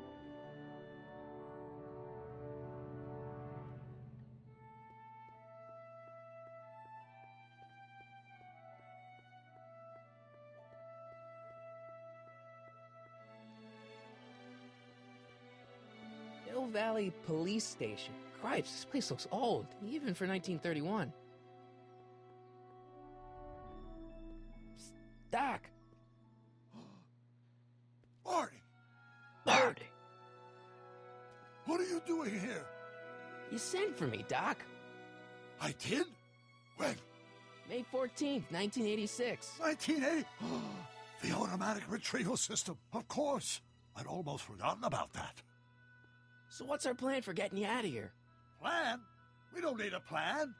S2: Hill Valley Police Station. Cripes, this place looks old, even for 1931. Psst, Doc!
S3: Marty! What are you doing here?
S2: You sent for me, Doc.
S3: I did? When?
S2: May 14th, 1986.
S3: 1980? The automatic retrieval system, of course. I'd almost forgotten about that.
S2: So what's our plan for getting you out of here?
S3: Plan? We don't need a plan.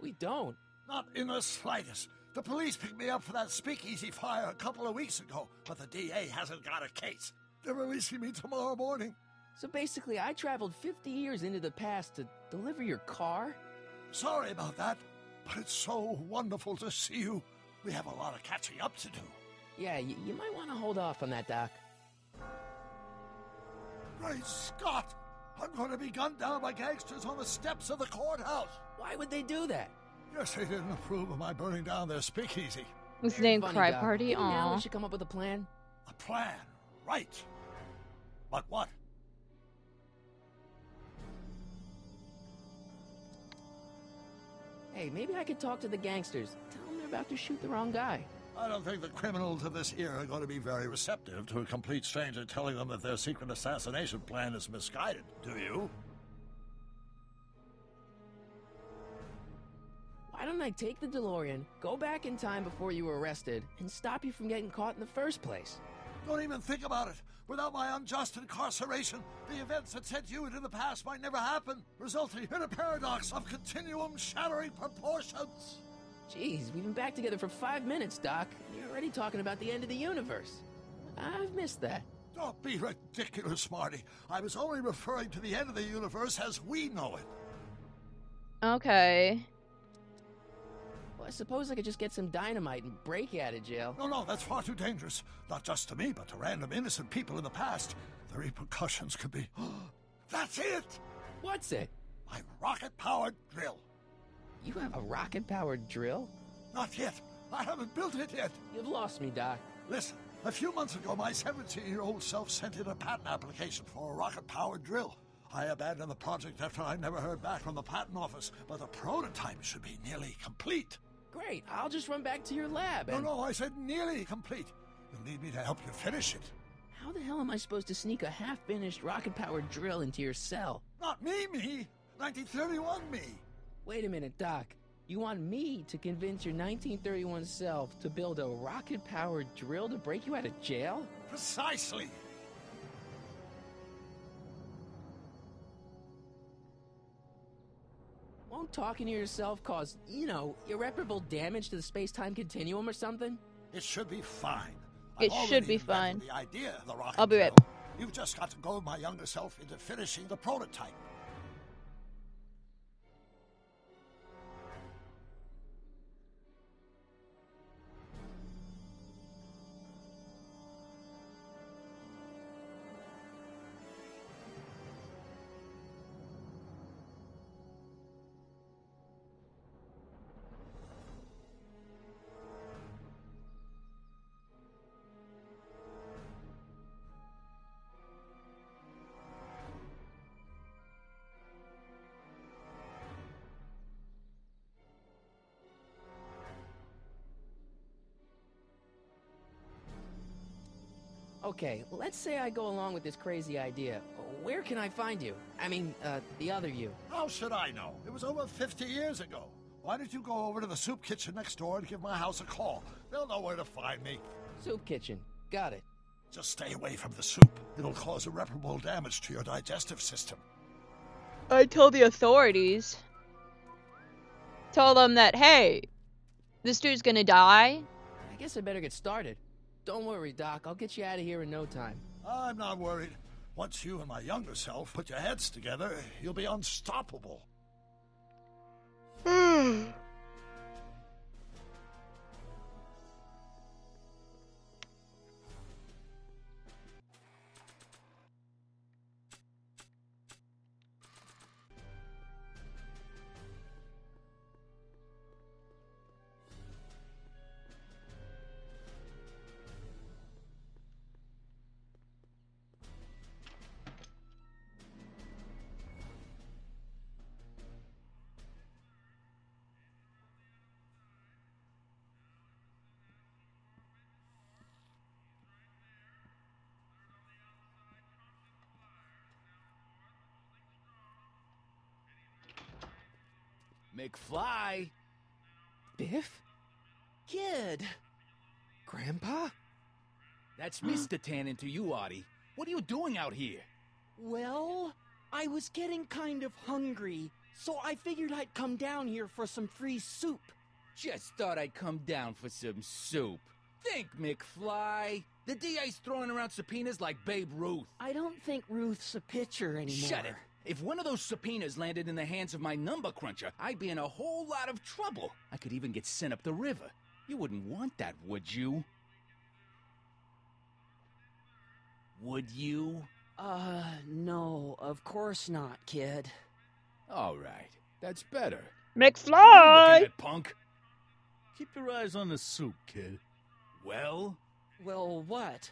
S2: We don't.
S3: Not in the slightest. The police picked me up for that speakeasy fire a couple of weeks ago, but the DA hasn't got a case. They're releasing me tomorrow morning.
S2: So basically, I traveled 50 years into the past to deliver your car?
S3: Sorry about that, but it's so wonderful to see you. We have a lot of catching up to do.
S2: Yeah, you might want to hold off on that, Doc.
S3: Great Scott! I'm going to be gunned down by gangsters on the steps of the courthouse.
S2: Why would they do that?
S3: Guess they didn't approve of my burning down their speakeasy.
S1: His name
S2: Funny,
S1: Cry
S2: Doc.
S1: Party.
S2: Maybe now
S1: Aw.
S2: we should come up with a plan.
S3: A plan, right. But what?
S2: Hey, maybe I could talk to the gangsters. Tell them they're about to shoot the wrong guy.
S3: I don't think the criminals of this era are going to be very receptive to a complete stranger telling them that their secret assassination plan is misguided. Do you?
S2: Why don't I take the DeLorean, go back in time before you were arrested, and stop you from getting caught in the first place?
S3: Don't even think about it. Without my unjust incarceration, the events that sent you into the past might never happen, resulting in a paradox of continuum-shattering proportions.
S2: Jeez, we've been back together for 5 minutes, Doc. You're already talking about the end of the universe. I've missed that.
S3: Don't be ridiculous, Marty. I was only referring to the end of the universe as we know it.
S1: Okay.
S2: Well, I suppose I could just get some dynamite and break you out of jail.
S3: No, that's far too dangerous. Not just to me, but to random innocent people in the past. The repercussions could be... That's it!
S2: What's it?
S3: My rocket-powered drill.
S2: You have a rocket-powered drill?
S3: Not yet. I haven't built it yet.
S2: You've lost me, Doc.
S3: Listen, a few months ago, my 17-year-old self sent in a patent application for a rocket-powered drill. I abandoned the project after I never heard back from the patent office, but the prototype should be nearly complete.
S2: Great, I'll just run back to your lab and...
S3: No, I said nearly complete. You'll need me to help you finish it.
S2: How the hell am I supposed to sneak a half-finished rocket-powered drill into your cell?
S3: Not me. 1931 me.
S2: Wait a minute, Doc. You want me to convince your 1931 self to build a rocket-powered drill to break you out of jail?
S3: Precisely.
S2: Won't talking to yourself cause, irreparable damage to the space-time continuum or something?
S3: It should be fine.
S1: It should be fine.
S3: The idea of the rocket
S1: I'll be right
S3: drill. You've just got to goad my younger self into finishing the prototype.
S2: Okay, let's say I go along with this crazy idea. Where can I find you? I mean, the other you.
S3: How should I know? It was over 50 years ago. Why don't you go over to the soup kitchen next door and give my house a call? They'll know where to find me.
S2: Soup kitchen. Got it.
S3: Just stay away from the soup. It'll cause irreparable damage to your digestive system.
S1: I told the authorities. Told them that, hey, this dude's gonna die.
S2: I guess I better get started. Don't worry, Doc. I'll get you out of here in no time.
S3: I'm not worried. Once you and my younger self put your heads together, you'll be unstoppable.
S11: McFly!
S2: Biff? Kid! Grandpa?
S11: That's Mr. Tannen to you, Artie. What are you doing out here?
S5: Well, I was getting kind of hungry, so I figured I'd come down here for some free soup.
S11: Just thought I'd come down for some soup. Think, McFly. The DA's throwing around subpoenas like Babe Ruth.
S5: I don't think Ruth's a pitcher anymore.
S11: Shut it. If one of those subpoenas landed in the hands of my number cruncher, I'd be in a whole lot of trouble. I could even get sent up the river. You wouldn't want that, would you? Would you?
S5: No, of course not, kid.
S11: All right, that's better.
S1: McFly!
S11: Look at that, punk.
S6: Keep your eyes on the soup, kid.
S11: Well?
S5: Well, what?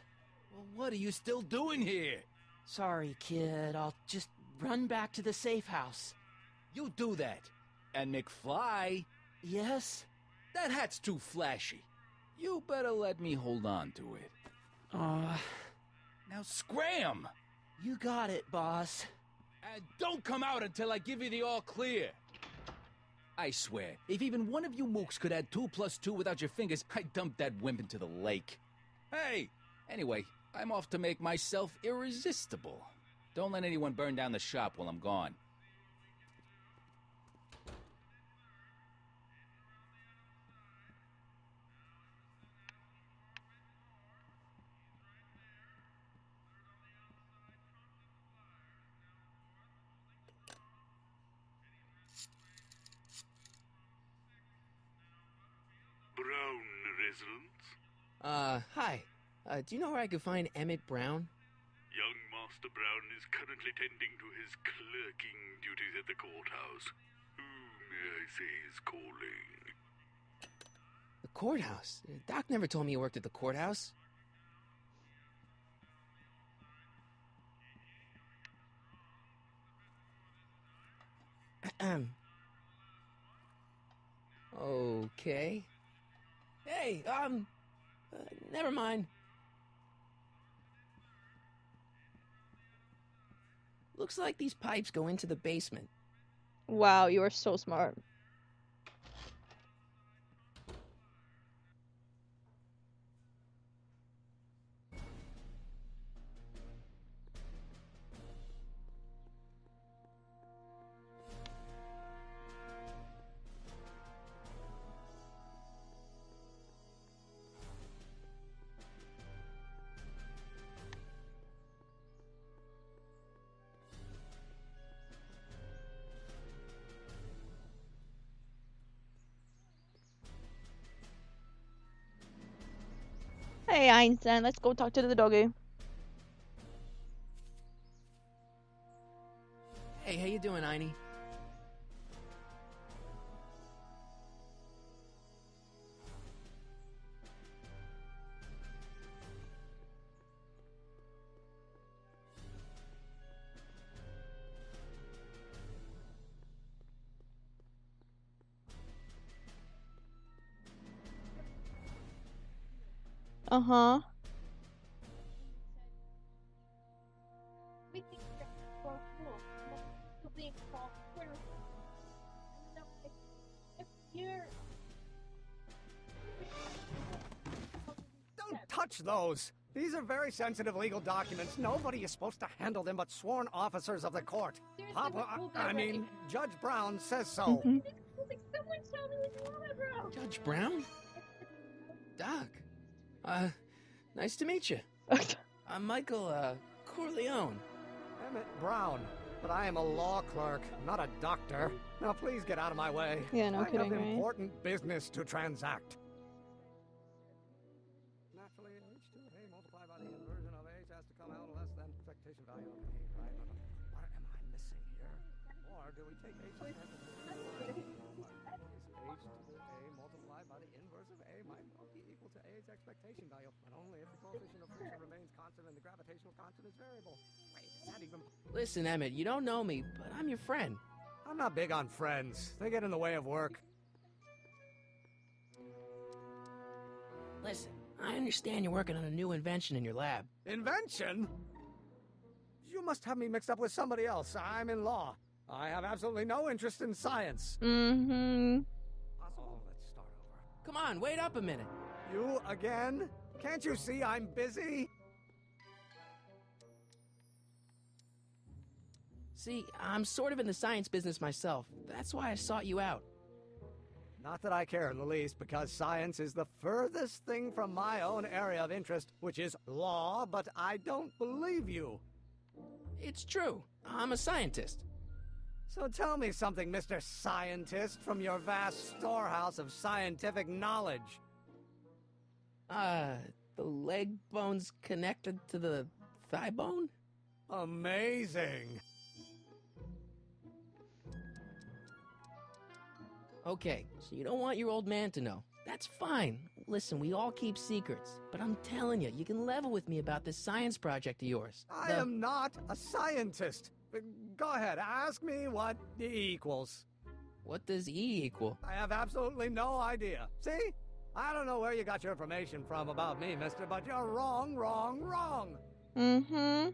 S11: Well, what are you still doing here?
S5: Sorry, kid. I'll just run back to the safe house.
S11: You do that. And McFly?
S5: Yes?
S11: That hat's too flashy. You better let me hold on to it. Now scram!
S5: You got it, boss.
S11: And don't come out until I give you the all clear. I swear, if even one of you mooks could add 2 + 2 without your fingers, I'd dump that wimp into the lake. Hey! Anyway, I'm off to make myself irresistible. Don't let anyone burn down the shop while I'm gone.
S12: Brown residence?
S2: Hi. Do you know where I could find Emmett Brown?
S12: Young
S6: Master Brown is currently tending to his clerking duties at the courthouse. Who, may I say, is calling?
S2: The courthouse? Doc never told me you worked at the courthouse. Okay. Hey, never mind. Looks like these pipes go into the basement.
S1: Wow, you are so smart. Hey, Einstein, let's go talk to the doggy.
S2: Hey, how you doing, Einie?
S1: Uh-huh.
S12: Don't touch those! These are very sensitive legal documents. Nobody is supposed to handle them but sworn officers of the court. Papa, Judge Brown says so.
S2: Judge Brown? Doc. Nice to meet you. I'm Michael, Corleone.
S12: Emmett Brown. But I am a law clerk, not a doctor. Now please get out of my way.
S1: Yeah, no kidding,
S12: I have
S1: right?
S12: important business to transact. Naturally, H2A multiplied by the inversion of H has to come out less than expectation value of A, right? What am I missing here? Or do we take H as H2A multiplied by the inverse of A might well be equal to A's expectation value, but only if the coefficient of friction remains constant and the gravitational constant is variable. Wait, is that even...
S2: Listen, Emmett, you don't know me, but I'm your friend.
S12: I'm not big on friends. They get in the way of work.
S2: Listen, I understand you're working on a new invention in your lab.
S12: Invention? You must have me mixed up with somebody else. I'm in law. I have absolutely no interest in science.
S1: Mm-hmm.
S12: Oh, let's start over.
S2: Come on, wait up a minute.
S12: You again? Can't you see I'm busy?
S2: See, I'm sort of in the science business myself. That's why I sought you out.
S12: Not that I care in the least, because science is the furthest thing from my own area of interest, which is law, but I don't believe you.
S2: It's true. I'm a scientist.
S12: So tell me something, Mr. Scientist, from your vast storehouse of scientific knowledge.
S2: The leg bone's connected to the thigh bone?
S12: Amazing.
S2: Okay, so you don't want your old man to know. That's fine. Listen, we all keep secrets. But I'm telling you, you can level with me about this science project of yours.
S12: I am not a scientist. Go ahead, ask me what E equals.
S2: What does E equal?
S12: I have absolutely no idea. See? I don't know where you got your information from about me, mister, but you're wrong, wrong, wrong.
S1: Mm-hmm.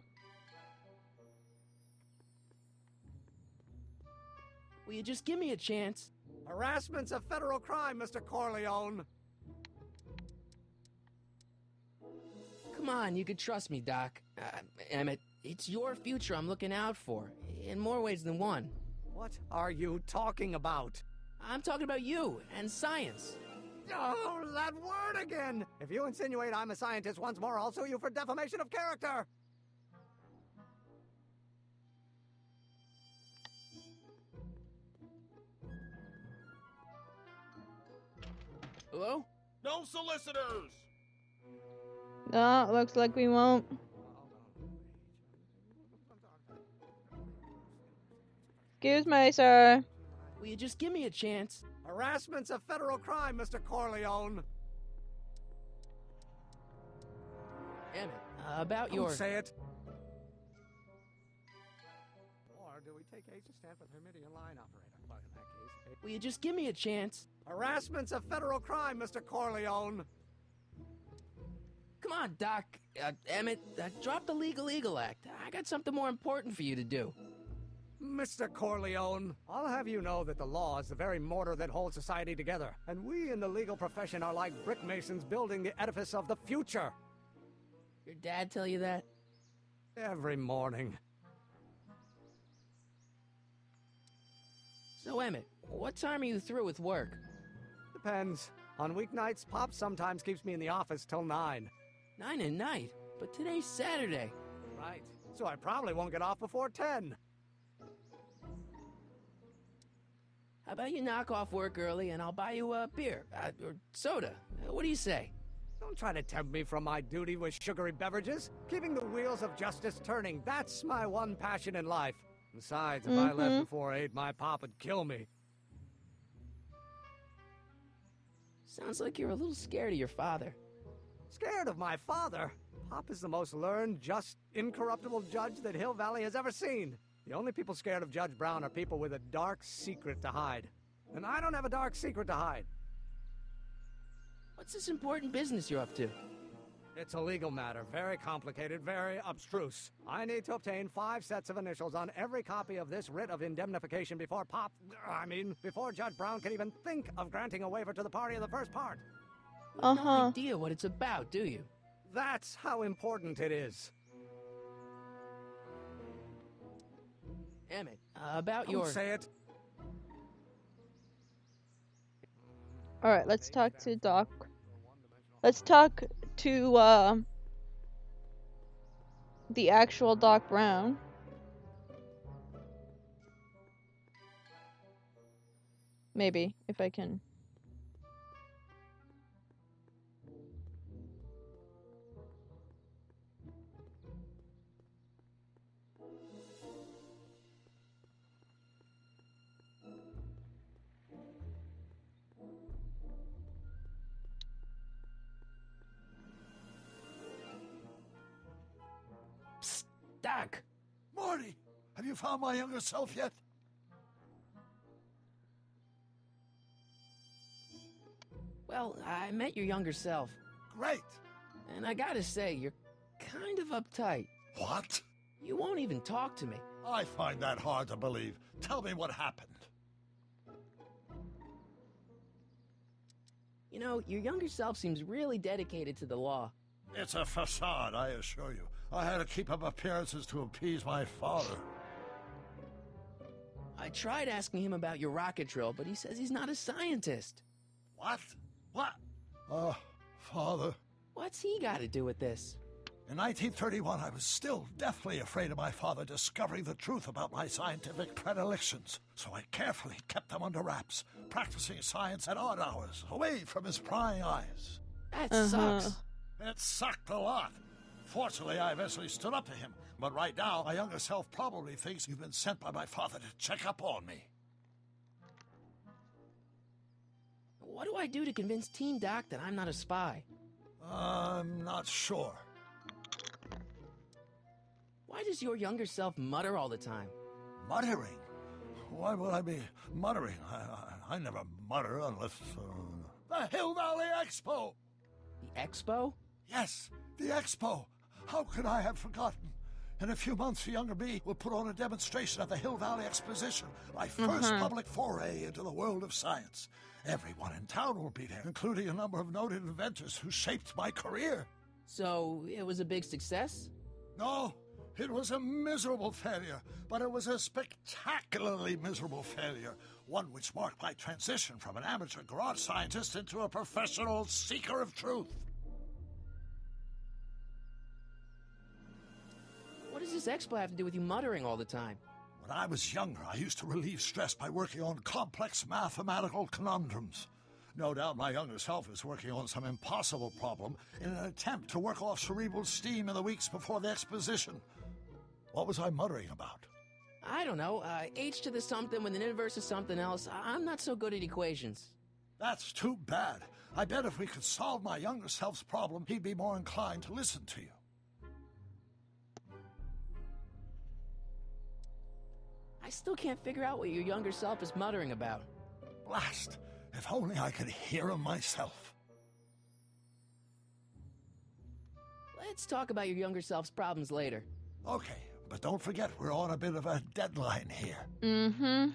S2: Will you just give me a chance?
S12: Harassment's a federal crime, Mr. Corleone.
S2: Come on, you can trust me, Doc. Emmett, it's your future I'm looking out for, in more ways than one.
S12: What are you talking about?
S2: I'm talking about you and science.
S12: Oh, that word again! If you insinuate I'm a scientist once more, I'll sue you for defamation of character!
S2: Hello?
S13: No solicitors!
S1: No, looks like we won't. Excuse me, sir.
S2: Will you just give me a chance?
S12: Harassment's a federal crime, Mr. Corleone.
S2: Emmett, about
S12: Don't
S2: your...
S12: say it. Or do we take Agent Stanford, Hermitian line operator? Well, in that case...
S2: Will you just give me a chance?
S12: Harassment's a federal crime, Mr. Corleone.
S2: Come on, Doc. Emmett, drop the Legal Eagle Act. I got something more important for you to do.
S12: Mr. Corleone, I'll have you know that the law is the very mortar that holds society together, and we in the legal profession are like brick masons building the edifice of the future.
S2: Your dad tell you that?
S12: Every morning.
S2: So, Emmett, what time are you through with work?
S12: Depends. On weeknights, Pop sometimes keeps me in the office till 9.
S2: 9 at night? But today's Saturday.
S12: Right. So I probably won't get off before 10.
S2: How about you knock off work early and I'll buy you a beer, or soda. What do you say?
S12: Don't try to tempt me from my duty with sugary beverages. Keeping the wheels of justice turning, that's my one passion in life. Besides, if I left before 8, my pop would kill me.
S2: Sounds like you're a little scared of your father.
S12: Scared of my father? Pop is the most learned, just, incorruptible judge that Hill Valley has ever seen. The only people scared of Judge Brown are people with a dark secret to hide. And I don't have a dark secret to hide.
S2: What's this important business you're up to?
S12: It's a legal matter, very complicated, very abstruse. I need to obtain 5 sets of initials on every copy of this writ of indemnification before before Judge Brown can even think of granting a waiver to the party in the first part.
S2: You have no idea what it's about, do you?
S12: That's how important it is.
S2: Emmett, about your...
S12: Don't say it.
S1: Alright, let's talk to Doc. Let's talk to, the actual Doc Brown. Maybe, if I can.
S2: Psst, Doc!
S3: Morty, have you found my younger self yet?
S2: Well, I met your younger self.
S3: Great.
S2: And I gotta say, you're kind of uptight.
S3: What?
S2: You won't even talk to me.
S3: I find that hard to believe. Tell me what happened.
S2: You know, your younger self seems really dedicated to the law.
S3: It's a facade, I assure you. I had to keep up appearances to appease my father.
S2: I tried asking him about your rocket drill, but he says he's not a scientist.
S3: What? What? Father.
S2: What's he got to do with this?
S3: In 1931, I was still deathly afraid of my father discovering the truth about my scientific predilections, so I carefully kept them under wraps, practicing science at odd hours, away from his prying eyes.
S2: That sucks.
S3: It sucked a lot. Fortunately, I eventually stood up to him, but right now, my younger self probably thinks you've been sent by my father to check up on me.
S2: What do I do to convince Team Doc that I'm not a spy?
S3: I'm not sure.
S2: Why does your younger self mutter all the time?
S3: Muttering? Why would I be muttering? I never mutter unless... The Hill Valley Expo!
S2: The Expo?
S3: Yes, the Expo. How could I have forgotten? In a few months, the younger me will put on a demonstration at the Hill Valley Exposition, my first public foray into the world of science. Everyone in town will be there, including a number of noted inventors who shaped my career.
S2: So, it was a big success?
S3: No, it was a miserable failure, but it was a spectacularly miserable failure, one which marked my transition from an amateur garage scientist into a professional seeker of truth.
S2: What does this expo have to do with you muttering all the time?
S3: When I was younger, I used to relieve stress by working on complex mathematical conundrums. No doubt my younger self is working on some impossible problem in an attempt to work off cerebral steam in the weeks before the exposition. What was I muttering about?
S2: I don't know, h to the something with an inverse of something else. I'm not so good at equations.
S3: That's too bad. I bet if we could solve my younger self's problem, he'd be more inclined to listen to you.
S2: I still can't figure out what your younger self is muttering about.
S3: Blast! If only I could hear him myself.
S2: Let's talk about your younger self's problems later.
S3: Okay, but don't forget we're on a bit of a deadline here.
S1: Mm-hmm.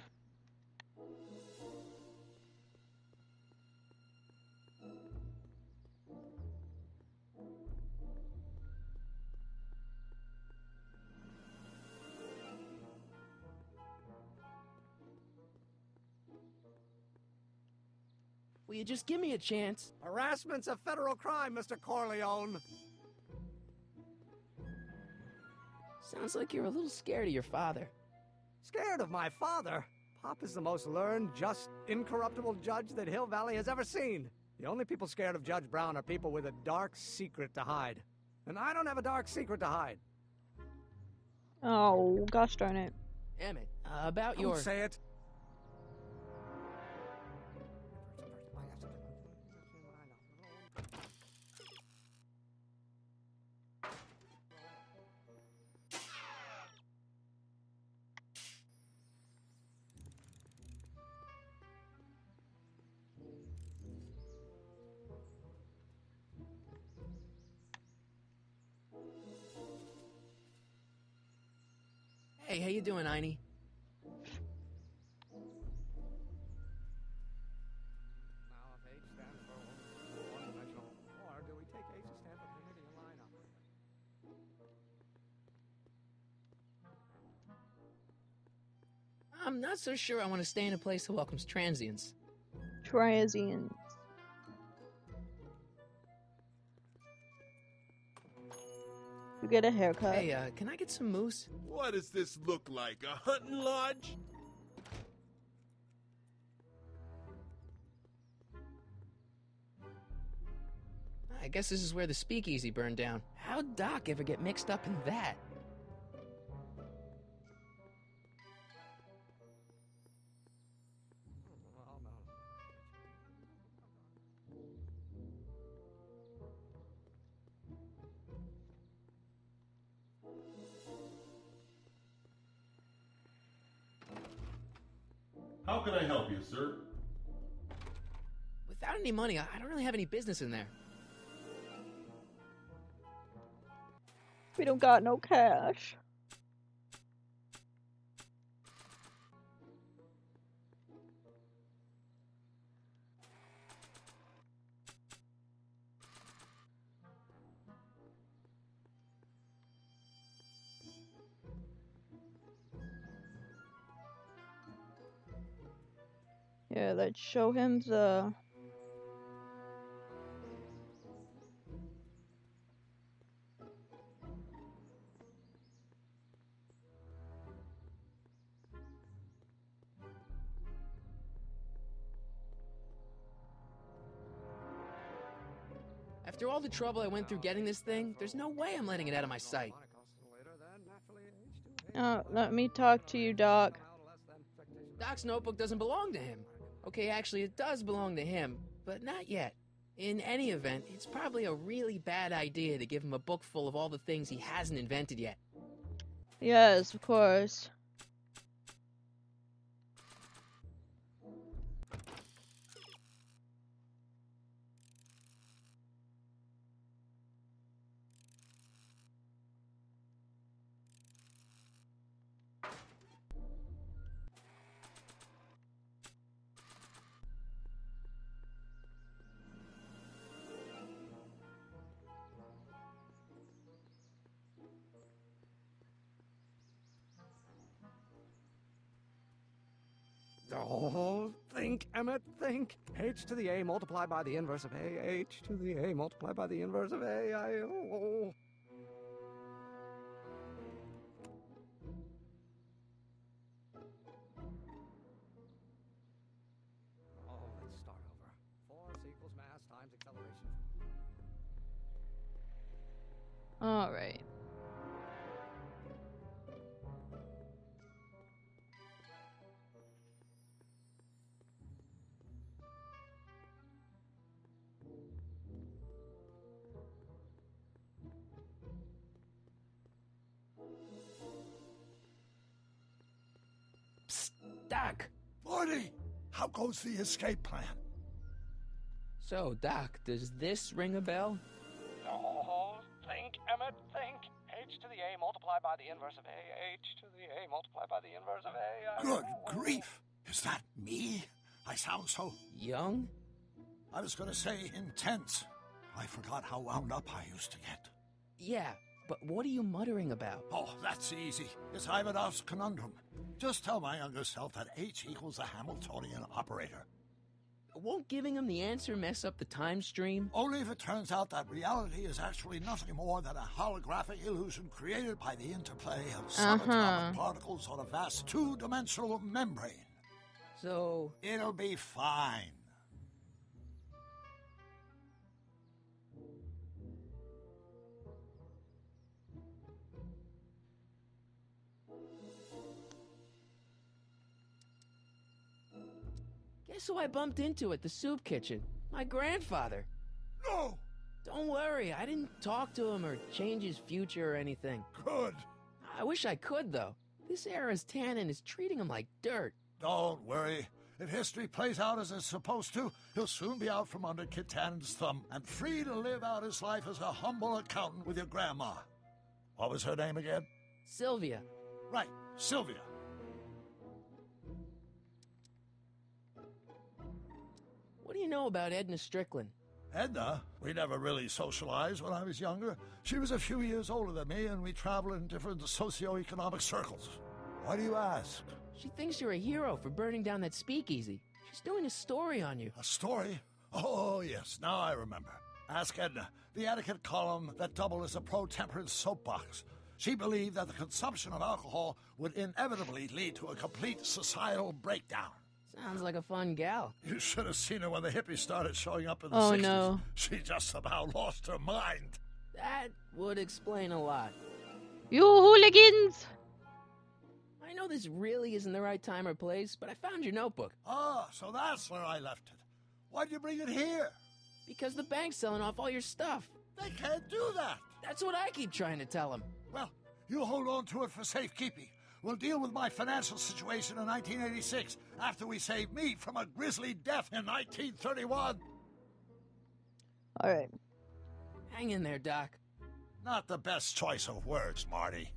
S2: Will you just give me a chance?
S12: Harassment's a federal crime, Mr. Corleone.
S2: Sounds like you're a little scared of your father.
S12: Scared of my father? Pop is the most learned, just, incorruptible judge that Hill Valley has ever seen. The only people scared of Judge Brown are people with a dark secret to hide. And I don't have a dark secret to hide.
S1: Oh, gosh darn it.
S2: Emmett, about your...
S12: Don't say it.
S2: Hey, how you doing, Einie?
S12: Now, if H stands for one-dimensional, or do we take H to stand for Canadian lineup?
S2: I'm not so sure I want to stay in a place that welcomes transients.
S1: Transients. You get a haircut.
S2: Hey, can I get some moose?
S13: What does this look like, a hunting lodge?
S2: I guess this is where the speakeasy burned down. How'd Doc ever get mixed up in that?
S13: How can I help you, sir?
S2: Without any money, I don't really have any business in there.
S1: We don't got no cash. Yeah, let's show him the...
S2: After all the trouble I went through getting this thing, there's no way I'm letting it out of my sight.
S1: let me talk to you, Doc.
S2: Doc's notebook doesn't belong to him. Okay, actually, it does belong to him, but not yet. In any event, it's probably a really bad idea to give him a book full of all the things he hasn't invented yet.
S1: Yes, of course.
S12: Oh, think, Emmett, think. H to the A multiplied by the inverse of A. H to the A multiplied by the inverse of A. Oh. Oh, let's start over. Force equals mass times acceleration.
S1: All right.
S3: How goes the escape plan?
S2: So, Doc, does this ring a bell?
S12: Oh, think, Emmett, think. H to the A multiplied by the inverse of A. H to the A multiplied by the inverse of A.
S3: Good grief! Is that me? I sound so...
S2: Young?
S3: I was going to say intense. I forgot how wound up I used to get.
S2: Yeah, but what are you muttering about?
S3: Oh, that's easy. It's Ivanov's conundrum. Just tell my younger self that H equals the Hamiltonian operator.
S2: Won't giving him the answer mess up the time stream?
S3: Only if it turns out that reality is actually nothing more than a holographic illusion created by the interplay of subatomic particles on a vast two-dimensional membrane.
S2: So...
S3: It'll be fine.
S2: Guess who I bumped into at the soup kitchen? My grandfather.
S3: No!
S2: Don't worry, I didn't talk to him or change his future or anything.
S3: Good.
S2: I wish I could, though. This era's Tannen is treating him like dirt.
S3: Don't worry. If history plays out as it's supposed to, he'll soon be out from under Kit Tannen's thumb and free to live out his life as a humble accountant with your grandma. What was her name again?
S2: Sylvia.
S3: Right, Sylvia.
S2: What do you know about Edna Strickland?
S3: Edna? We never really socialized when I was younger. She was a few years older than me, and we traveled in different socioeconomic circles. Why do you ask?
S2: She thinks you're a hero for burning down that speakeasy. She's doing a story on you.
S3: A story? Oh, yes, now I remember. Ask Edna, the etiquette column that doubled as a pro-temperance soapbox. She believed that the consumption of alcohol would inevitably lead to a complete societal breakdown.
S2: Sounds like a fun gal.
S3: You should have seen her when the hippies started showing up in the 60s.
S1: No.
S3: She just about lost her mind.
S2: That would explain a lot.
S1: You hooligans!
S2: I know this really isn't the right time or place, but I found your notebook.
S3: Ah, so that's where I left it. Why'd you bring it here?
S2: Because the bank's selling off all your stuff.
S3: They can't do that.
S2: That's what I keep trying to tell them.
S3: Well, you hold on to it for safekeeping. We'll deal with my financial situation in 1986 after we save me from a grisly death in 1931.
S1: All right.
S2: Hang in there, Doc.
S3: Not the best choice of words, Marty.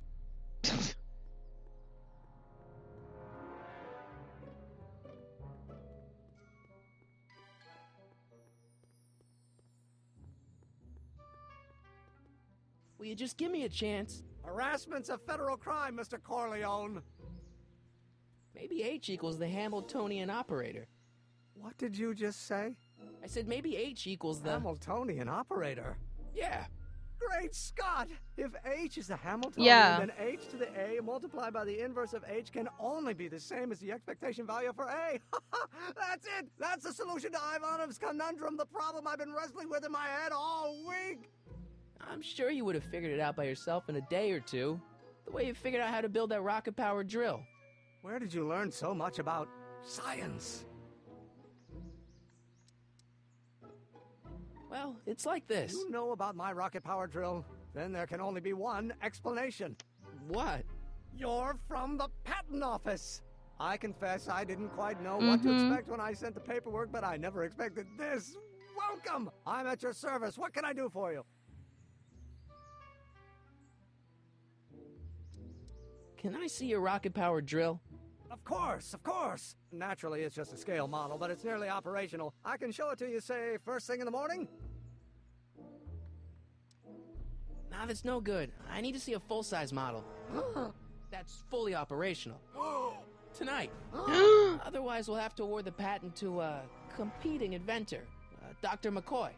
S2: Will you just give me a chance?
S12: Harassment's a federal crime, Mr. Corleone.
S2: Maybe H equals the Hamiltonian operator.
S12: What did you just say?
S2: I said maybe H equals the...
S12: Hamiltonian operator?
S2: Yeah.
S12: Great Scott! If H is the Hamiltonian, then H to the A multiplied by the inverse of H can only be the same as the expectation value for A. That's it! That's the solution to Ivanov's conundrum, the problem I've been wrestling with in my head all week!
S2: I'm sure you would have figured it out by yourself in a day or two. The way you figured out how to build that rocket-powered drill.
S12: Where did you learn so much about science?
S2: Well, it's like this.
S12: You know about my rocket-powered drill? Then there can only be one explanation.
S2: What?
S12: You're from the patent office. I confess I didn't quite know what to expect when I sent the paperwork, but I never expected this. Welcome! I'm at your service. What can I do for you?
S2: Can I see your rocket-powered drill?
S12: Of course, of course. Naturally, it's just a scale model, but it's nearly operational. I can show it to you, say, first thing in the morning?
S2: Nah, that's no good. I need to see a full-size model. That's fully operational. Tonight. Otherwise, we'll have to award the patent to a competing inventor, Dr. McCoy.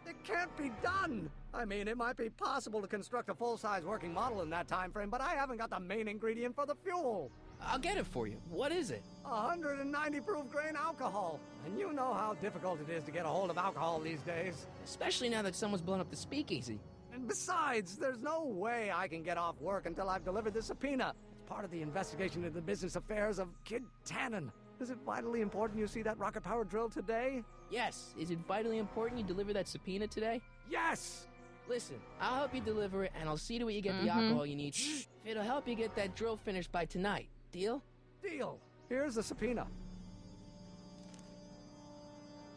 S12: It can't be done! I mean, it might be possible to construct a full-size working model in that time frame, but I haven't got the main ingredient for the fuel.
S2: I'll get it for you. What is it?
S12: 190 proof grain alcohol. And you know how difficult it is to get a hold of alcohol these days.
S2: Especially now that someone's blown up the speakeasy.
S12: And besides, there's no way I can get off work until I've delivered the subpoena. It's part of the investigation into the business affairs of Kid Tannen. Is it vitally important you see that rocket-powered drill today?
S2: Yes. Is it vitally important you deliver that subpoena today?
S12: Yes!
S2: Listen, I'll help you deliver it, and I'll see to it you get the alcohol you need. If it'll help you get that drill finished by tonight. Deal?
S12: Deal. Here's the subpoena.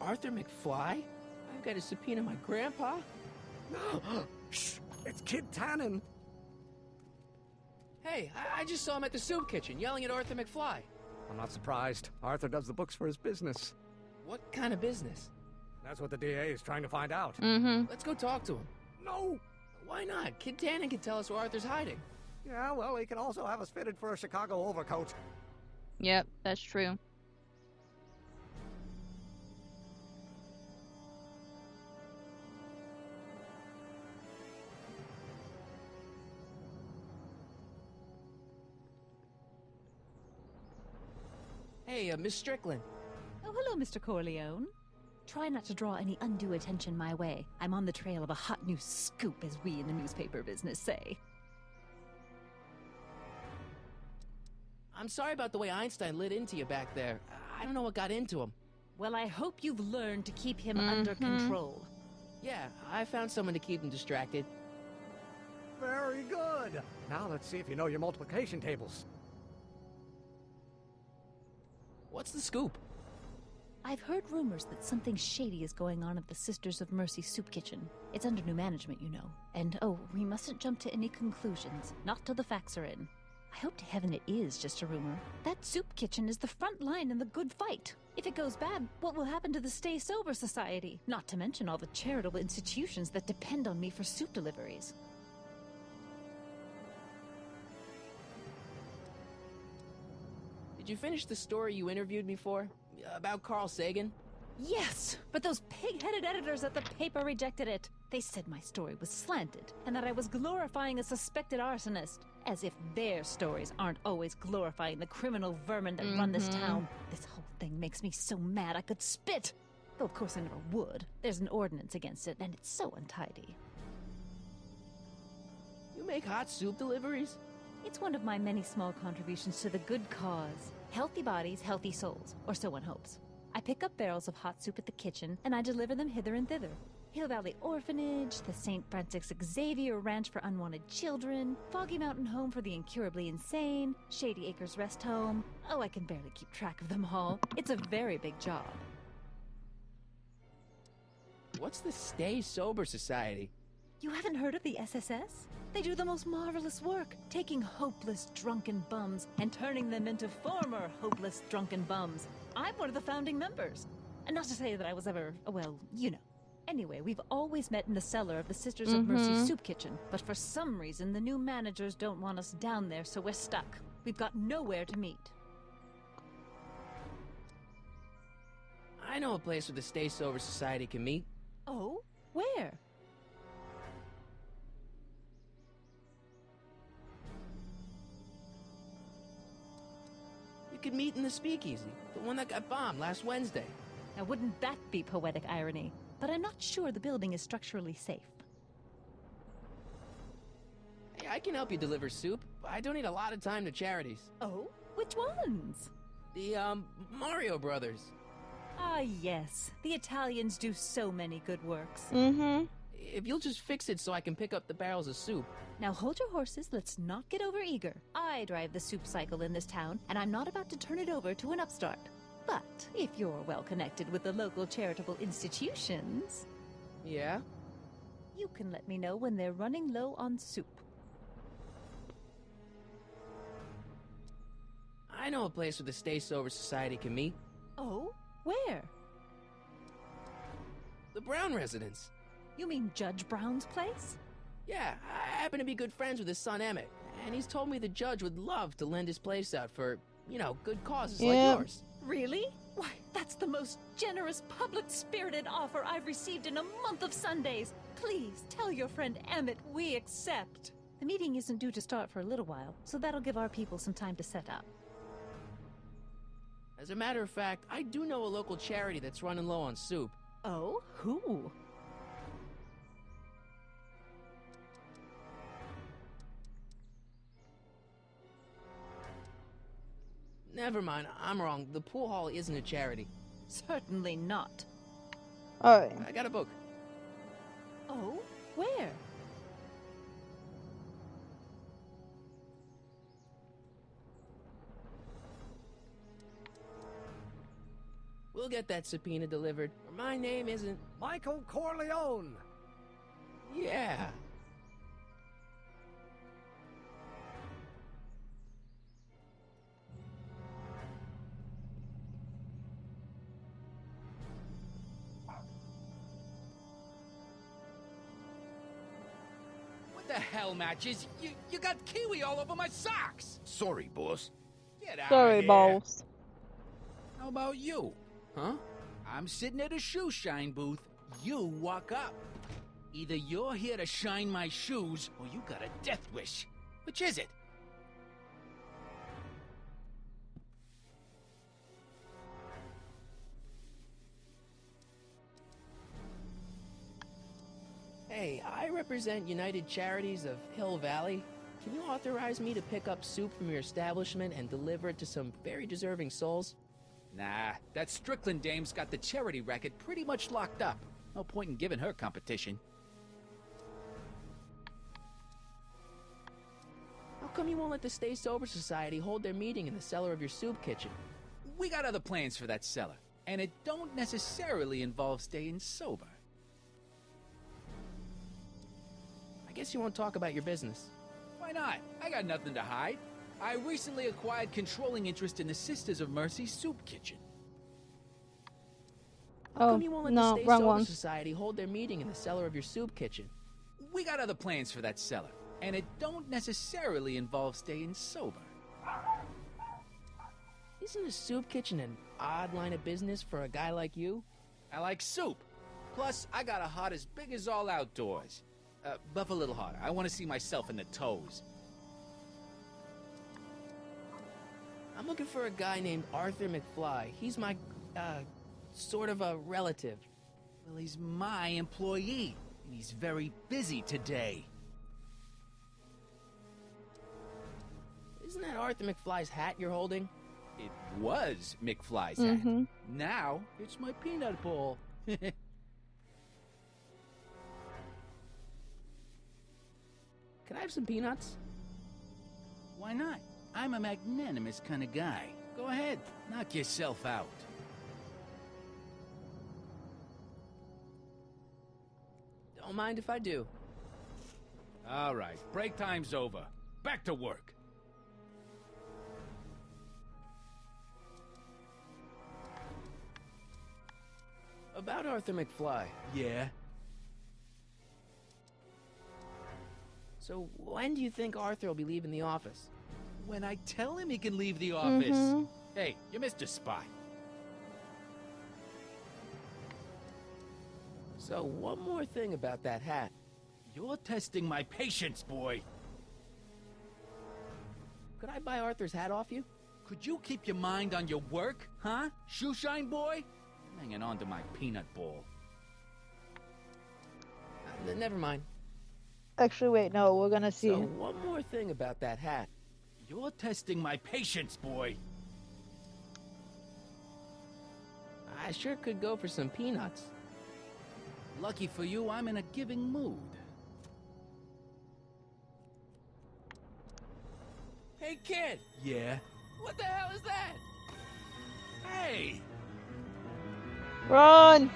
S2: Arthur McFly? I've got to subpoena my grandpa?
S12: Shh! It's Kid Tannen!
S2: Hey, I just saw him at the soup kitchen yelling at Arthur McFly.
S12: I'm not surprised. Arthur does the books for his business.
S2: What kind of business?
S12: That's what the DA is trying to find out.
S1: Mm-hmm.
S2: Let's go talk to him.
S12: No!
S2: Why not? Kid Tannen can tell us where Arthur's hiding.
S12: Yeah, well, he can also have us fitted for a Chicago overcoat.
S1: Yep, that's true.
S2: Hey, Miss Strickland.
S10: Oh, hello, Mr. Corleone. Try not to draw any undue attention my way. I'm on the trail of a hot new scoop, as we in the newspaper business say.
S2: I'm sorry about the way Einstein lit into you back there. I don't know what got into him.
S10: Well, I hope you've learned to keep him under control.
S2: Yeah, I found someone to keep him distracted.
S12: Very good. Now let's see if you know your multiplication tables.
S2: What's the scoop?
S10: I've heard rumors that something shady is going on at the Sisters of Mercy soup kitchen. It's under new management, you know. And, oh, we mustn't jump to any conclusions. Not till the facts are in. I hope to heaven it is just a rumor. That soup kitchen is the front line in the good fight. If it goes bad, what will happen to the Stay Sober Society? Not to mention all the charitable institutions that depend on me for soup deliveries.
S2: Did you finish the story you interviewed me for? About Carl Sagan?
S10: Yes, but those pig-headed editors at the paper rejected it. They said my story was slanted, and that I was glorifying a suspected arsonist. As if their stories aren't always glorifying the criminal vermin that run this town. This whole thing makes me so mad I could spit. Though of course I never would. There's an ordinance against it, and it's so untidy.
S2: You make hot soup deliveries?
S10: It's one of my many small contributions to the good cause. Healthy bodies, healthy souls, or so one hopes. I pick up barrels of hot soup at the kitchen, and I deliver them hither and thither. Hill Valley Orphanage, the St. Francis Xavier Ranch for Unwanted Children, Foggy Mountain Home for the Incurably Insane, Shady Acres Rest Home. Oh, I can barely keep track of them all. It's a very big job.
S2: What's the Stay Sober Society?
S10: You haven't heard of the SSS? They do the most marvelous work, taking hopeless drunken bums and turning them into former hopeless drunken bums. I'm one of the founding members. And not to say that I was ever, well, you know. Anyway, we've always met in the cellar of the Sisters of Mercy soup kitchen, but for some reason the new managers don't want us down there, so we're stuck. We've got nowhere to meet.
S2: I know a place where the Stay Sober Society can meet.
S10: Oh? Where?
S2: You could meet in the Speakeasy, the one that got bombed last Wednesday.
S10: Now wouldn't that be poetic irony? But I'm not sure the building is structurally safe.
S2: Hey, I can help you deliver soup. I donate a lot of time to charities.
S10: Oh? Which ones?
S2: The, Mario Brothers.
S10: Ah, yes. The Italians do so many good works.
S2: If you'll just fix it so I can pick up the barrels of soup.
S10: Now hold your horses, let's not get overeager. I drive the soup cycle in this town, and I'm not about to turn it over to an upstart. But if you're well connected with the local charitable institutions...
S2: Yeah?
S10: You can let me know when they're running low on soup.
S2: I know a place where the Stay Sober Society can meet.
S10: Oh? Where?
S2: The Brown residence.
S10: You mean Judge Brown's place?
S2: Yeah, I happen to be good friends with his son Emmett, and he's told me the judge would love to lend his place out for, you know, good causes like yours.
S10: Really? Why, that's the most generous, public-spirited offer I've received in a month of Sundays. Please, tell your friend Emmett we accept. The meeting isn't due to start for a little while, so that'll give our people some time to set up.
S2: As a matter of fact, I do know a local charity that's running low on soup.
S10: Oh? Who?
S2: Never mind, I'm wrong. The pool hall isn't a charity.
S10: Certainly not.
S1: Oh.
S2: I got a book.
S10: Oh? Where?
S2: We'll get that subpoena delivered, or my name isn't...
S12: Michael Corleone!
S2: Yeah.
S11: What the hell, Matches? You got kiwi all over my socks!
S13: Sorry, boss.
S11: Get out
S1: Sorry,
S11: of here.
S1: balls.
S11: How about you? Huh? I'm sitting at a shoe shine booth. You walk up. Either you're here to shine my shoes, or you got a death wish. Which is it?
S2: Hey, I represent United Charities of Hill Valley. Can you authorize me to pick up soup from your establishment and deliver it to some very deserving souls?
S11: Nah, that Strickland dame's got the charity racket pretty much locked up. No point in giving her competition.
S2: How come you won't let the Stay Sober Society hold their meeting in the cellar of your soup kitchen?
S11: We got other plans for that cellar, and it don't necessarily involve staying sober.
S2: I guess you won't talk about your business.
S11: Why not? I got nothing to hide. I recently acquired controlling interest in the Sisters of Mercy soup kitchen.
S2: How come you won't let the
S1: no,
S2: Stay
S1: wrong
S2: Sober
S1: one.
S2: Society hold their meeting in the cellar of your soup kitchen?
S11: We got other plans for that cellar, and it don't necessarily involve staying sober.
S2: Isn't a soup kitchen an odd line of business for a guy like you?
S11: I like soup. Plus, I got a heart as big as all outdoors. Buff a little harder. I want to see myself in the toes.
S2: I'm looking for a guy named Arthur McFly. He's my, sort of a relative.
S11: Well, he's my employee, and he's very busy today.
S2: Isn't that Arthur McFly's hat you're holding?
S11: It was McFly's hat. Now, it's my peanut bowl.
S2: Can I have some peanuts?
S11: Why not? I'm a magnanimous kind of guy. Go ahead, knock yourself out.
S2: Don't mind if I do.
S11: All right, break time's over. Back to work.
S2: About Arthur McFly.
S11: Yeah?
S2: So when do you think Arthur will be leaving the office?
S11: When I tell him he can leave the office. Hey, you missed a spot.
S2: So one more thing about that hat.
S11: You're testing my patience, boy.
S2: Could I buy Arthur's hat off you?
S11: Could you keep your mind on your work, huh? Shoeshine boy? I'm hanging on to my peanut ball.
S2: Never mind.
S1: Actually, wait, no, we're gonna see.
S2: So one more thing about that hat.
S11: You're testing my patience, boy.
S2: I sure could go for some peanuts.
S11: Lucky for you, I'm in a giving mood.
S2: Hey, kid!
S11: Yeah?
S2: What the hell is that?
S11: Hey!
S1: Run!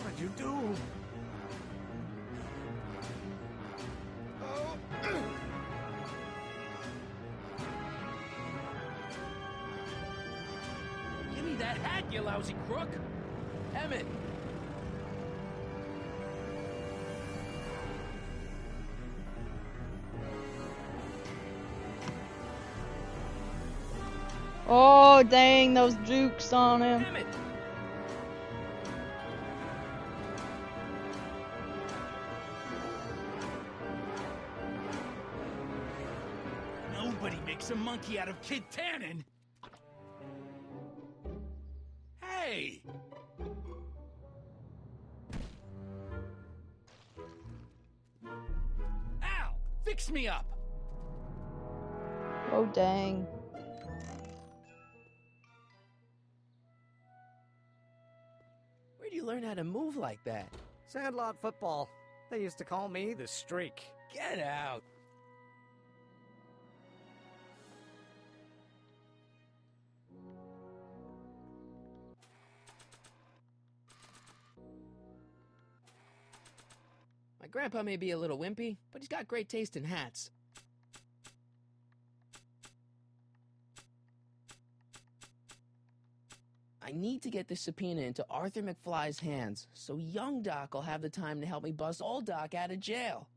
S12: What'd you do?
S11: Give me that hat, you lousy crook!
S2: Emmett!
S1: Oh, dang, those jukes on him.
S2: Emmett!
S11: Nobody makes a monkey out of Kid Tannen! Hey! Al! Fix me up!
S1: Oh, dang.
S2: Where'd you learn how to move like that?
S12: Sandlot football. They used to call me the Streak.
S2: Get out! My grandpa may be a little wimpy, but he's got great taste in hats. I need to get this subpoena into Arthur McFly's hands, so young Doc will have the time to help me bust old Doc out of jail.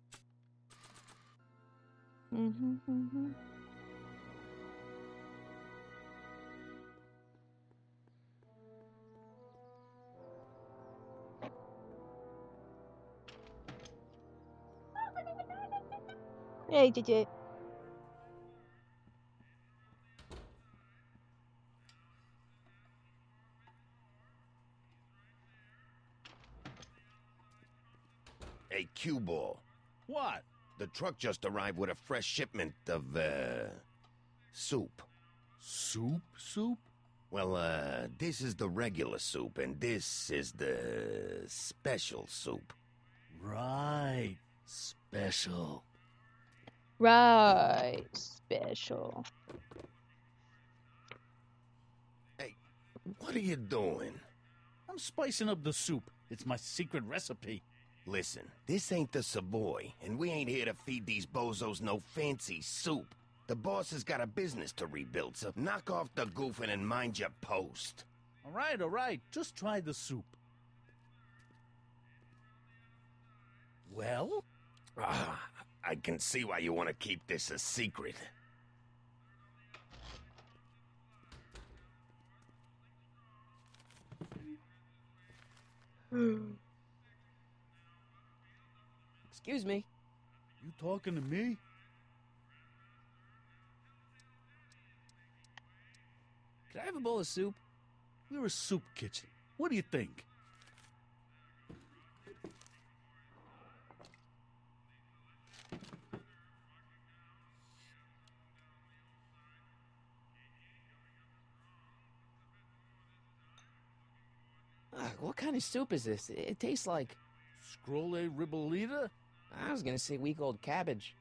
S1: Hey, JJ.
S14: Hey, cue ball.
S11: What?
S14: The truck just arrived with a fresh shipment of, soup.
S11: Soup?
S14: Well, this is the regular soup, and this is the special soup.
S11: Right. Special.
S1: Right. Special.
S14: Hey, what are you doing?
S11: I'm spicing up the soup. It's my secret recipe.
S14: Listen, this ain't the Savoy, and we ain't here to feed these bozos no fancy soup. The boss has got a business to rebuild, so knock off the goofing and mind your post.
S11: All right. Just try the soup. Well?
S14: I can see why you want to keep this a secret.
S2: Excuse me.
S11: You talking to me?
S2: Could I have a bowl of soup?
S11: We're a soup kitchen. What do you think?
S2: What kind of soup is this? It tastes like...
S11: Scrolle ribolita?
S2: I was gonna say week-old cabbage.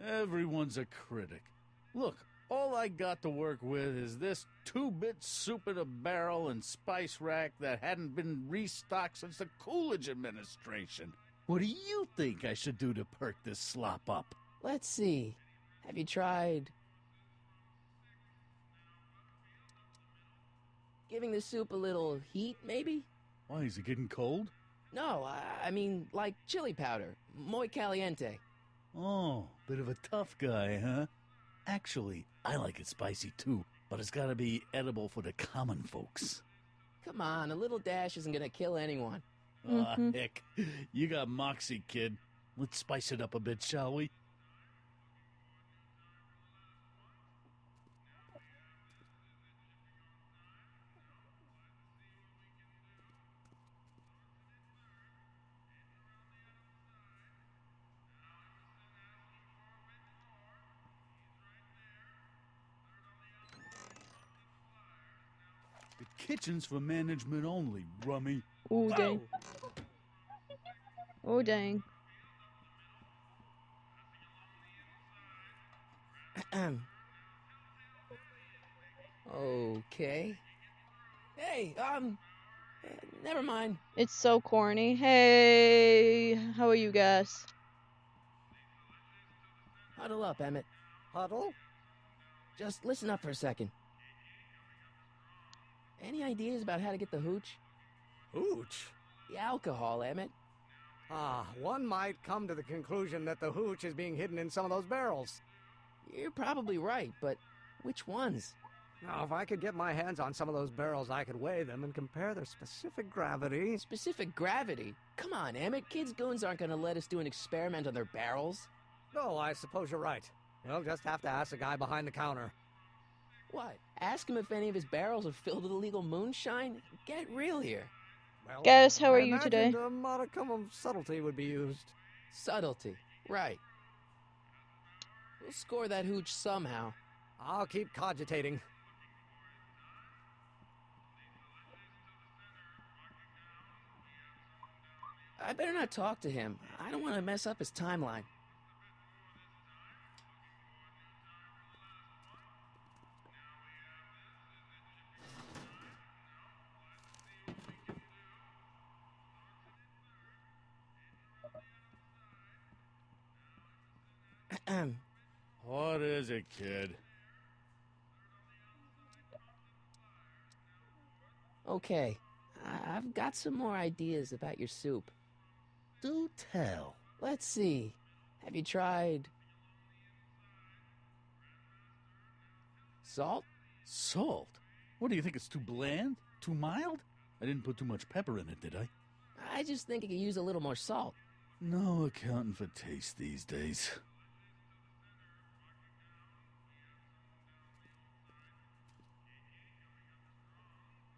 S11: Everyone's a critic. Look, all I got to work with is this 2-bit soup in a barrel and spice rack that hadn't been restocked since the Coolidge administration. What do you think I should do to perk this slop up?
S2: Let's see. Have you tried... giving the soup a little heat, maybe?
S11: Why, is it getting cold?
S2: No, I mean, like chili powder. Muy caliente.
S11: Oh, bit of a tough guy, huh? Actually, I like it spicy too, but it's gotta be edible for the common folks.
S2: Come on, a little dash isn't gonna kill anyone.
S11: Heck, you got moxie, kid. Let's spice it up a bit, shall we? The kitchen's for management only, rummy.
S1: Oh, dang. Oh, dang.
S2: Okay. Hey, never mind.
S1: It's so corny. Hey, how are you guys?
S2: Huddle up, Emmett.
S12: Huddle?
S2: Just listen up for a second. Any ideas about how to get the hooch?
S12: Hooch?
S2: The alcohol, Emmett.
S12: One might come to the conclusion that the hooch is being hidden in some of those barrels.
S2: You're probably right, but which ones?
S12: Now, if I could get my hands on some of those barrels, I could weigh them and compare their specific gravity.
S2: Specific gravity? Come on, Emmett. Kids' goons aren't going to let us do an experiment on their barrels.
S12: No, I suppose you're right. You'll just have to ask the guy behind the counter.
S2: What? Ask him if any of his barrels are filled with illegal moonshine? Get real here.
S12: Well,
S1: Guys, how are
S12: I
S1: you today?
S12: imagined a modicum of subtlety would be used.
S2: Subtlety. Right. We'll score that hooch somehow.
S12: I'll keep cogitating.
S2: I better not talk to him. I don't want to mess up his timeline.
S13: What is it, kid?
S2: Okay, I've got some more ideas about your soup.
S13: Do tell.
S2: Let's see. Have you tried salt?
S13: Salt? What do you think, it's too bland? Too mild? I didn't put too much pepper in it, did I?
S2: I just think it could use a little more salt.
S13: No accounting for taste these days.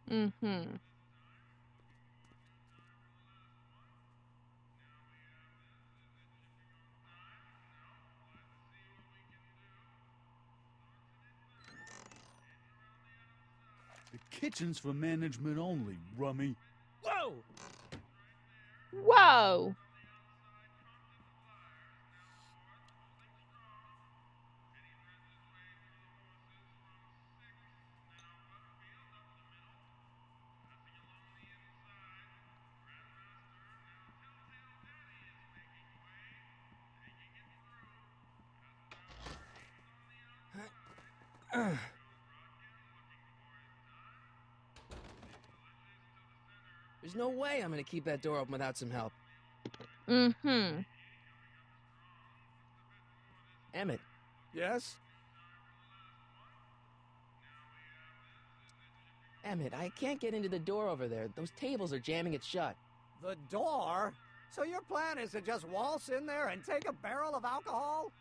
S1: Mm-hmm.
S13: The kitchen's for management only, rummy.
S11: Whoa!
S1: Whoa!
S2: There's no way I'm gonna keep that door open without some help.
S1: Mm-hmm.
S2: Emmett.
S12: Yes?
S2: Emmett, I can't get into the door over there. Those tables are jamming it shut.
S12: The door? So your plan is to just waltz in there and take a barrel of alcohol?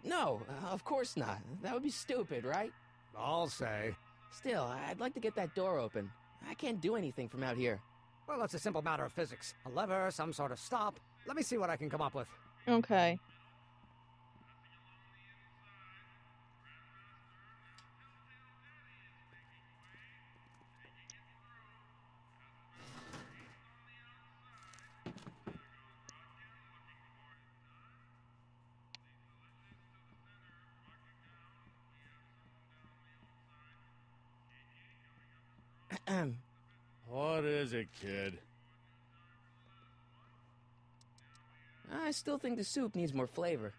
S2: No, of course not. That would be stupid, right?
S12: I'll say.
S2: Still, I'd like to get that door open. I can't do anything from out here.
S12: Well, it's a simple matter of physics. A lever, some sort of stop. Let me see what I can come up with.
S1: Okay.
S13: What is it, kid?
S2: I still think the soup needs more flavor.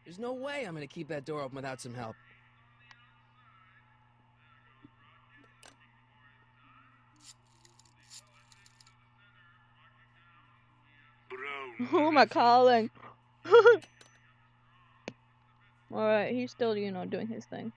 S2: There's no way I'm gonna keep that door open without some help.
S1: Who am I calling? Alright, he's still, doing his thing.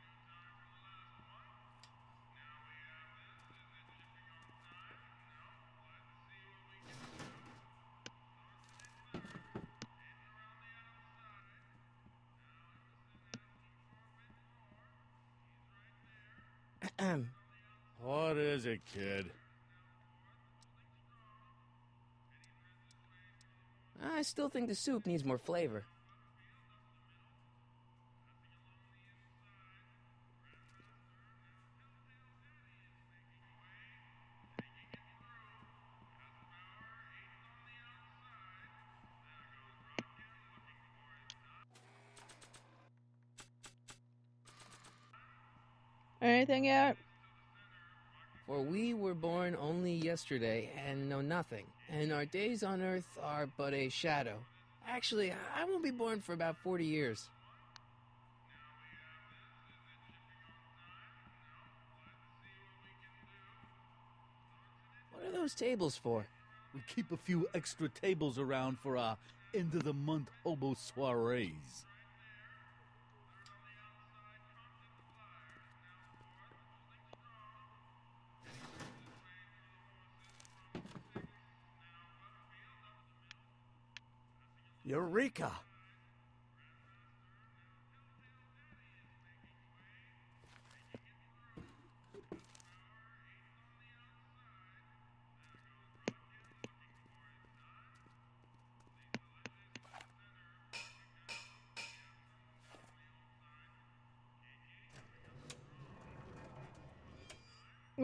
S13: What is it, kid?
S2: I still think the soup needs more flavor.
S1: Anything yet?
S2: For we were born only yesterday and know nothing, and our days on earth are but a shadow. Actually, I won't be born for about 40 years. What are those tables for?
S13: We keep a few extra tables around for our end-of-the-month hobo soirees.
S12: Eureka!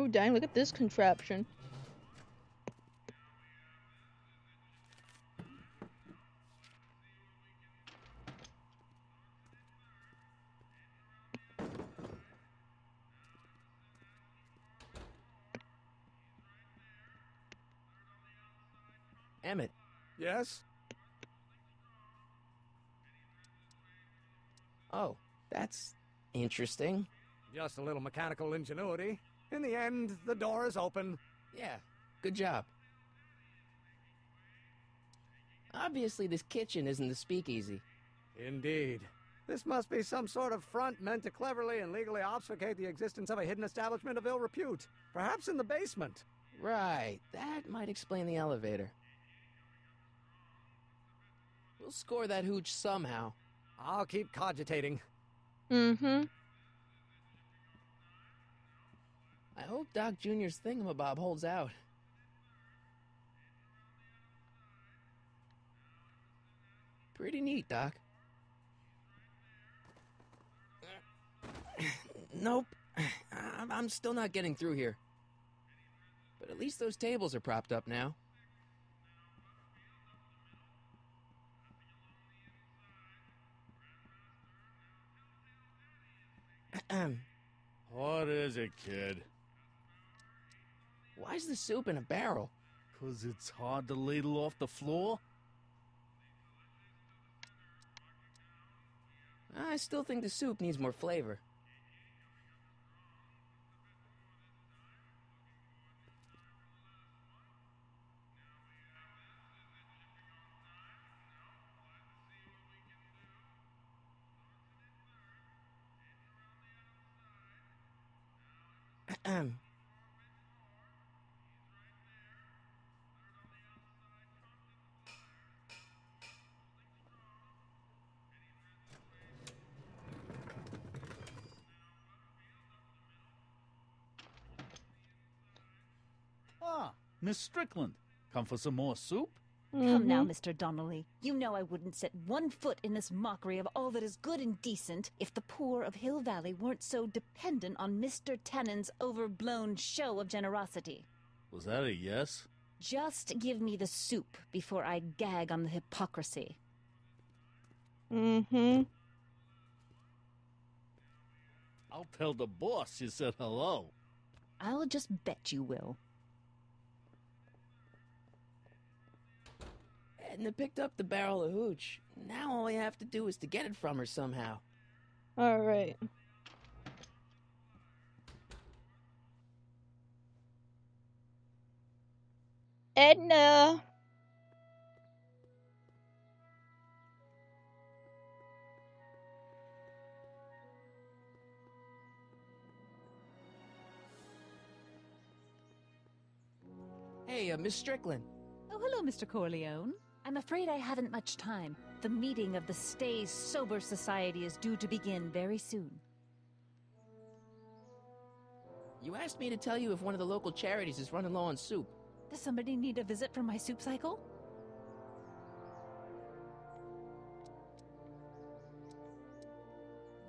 S1: Oh, dang, look at this contraption.
S2: Emmett.
S12: Yes?
S2: Oh, that's interesting.
S12: Just a little mechanical ingenuity. In the end, the door is open.
S2: Yeah, good job. Obviously, this kitchen isn't the speakeasy.
S12: Indeed. This must be some sort of front meant to cleverly and legally obfuscate the existence of a hidden establishment of ill repute. Perhaps in the basement.
S2: Right, that might explain the elevator. We'll score that hooch somehow.
S12: I'll keep cogitating.
S1: Mm-hmm.
S2: I hope Doc Jr.'s thingamabob holds out. Pretty neat, Doc. Nope. I'm still not getting through here. But at least those tables are propped up now.
S13: What is it, kid?
S2: Why's the soup in a barrel?
S13: 'Cause it's hard to ladle off the floor?
S2: I still think the soup needs more flavor.
S13: Ah, Miss Strickland. Come for some more soup?
S10: Come now, Mr. Donnelly. You know I wouldn't set one foot in this mockery of all that is good and decent if the poor of Hill Valley weren't so dependent on Mr. Tennant's overblown show of generosity.
S13: Was that a yes?
S10: Just give me the soup before I gag on the hypocrisy.
S1: Mm-hmm.
S13: I'll tell the boss you said hello.
S10: I'll just bet you will.
S2: Edna picked up the barrel of hooch. Now all I have to do is to get it from her somehow.
S1: Alright. Edna!
S2: Hey, Miss Strickland.
S10: Oh, hello, Mr. Corleone. I'm afraid I haven't much time. The meeting of the Stay Sober Society is due to begin very soon.
S2: You asked me to tell you if one of the local charities is running low on soup.
S10: Does somebody need a visit from my soup cycle?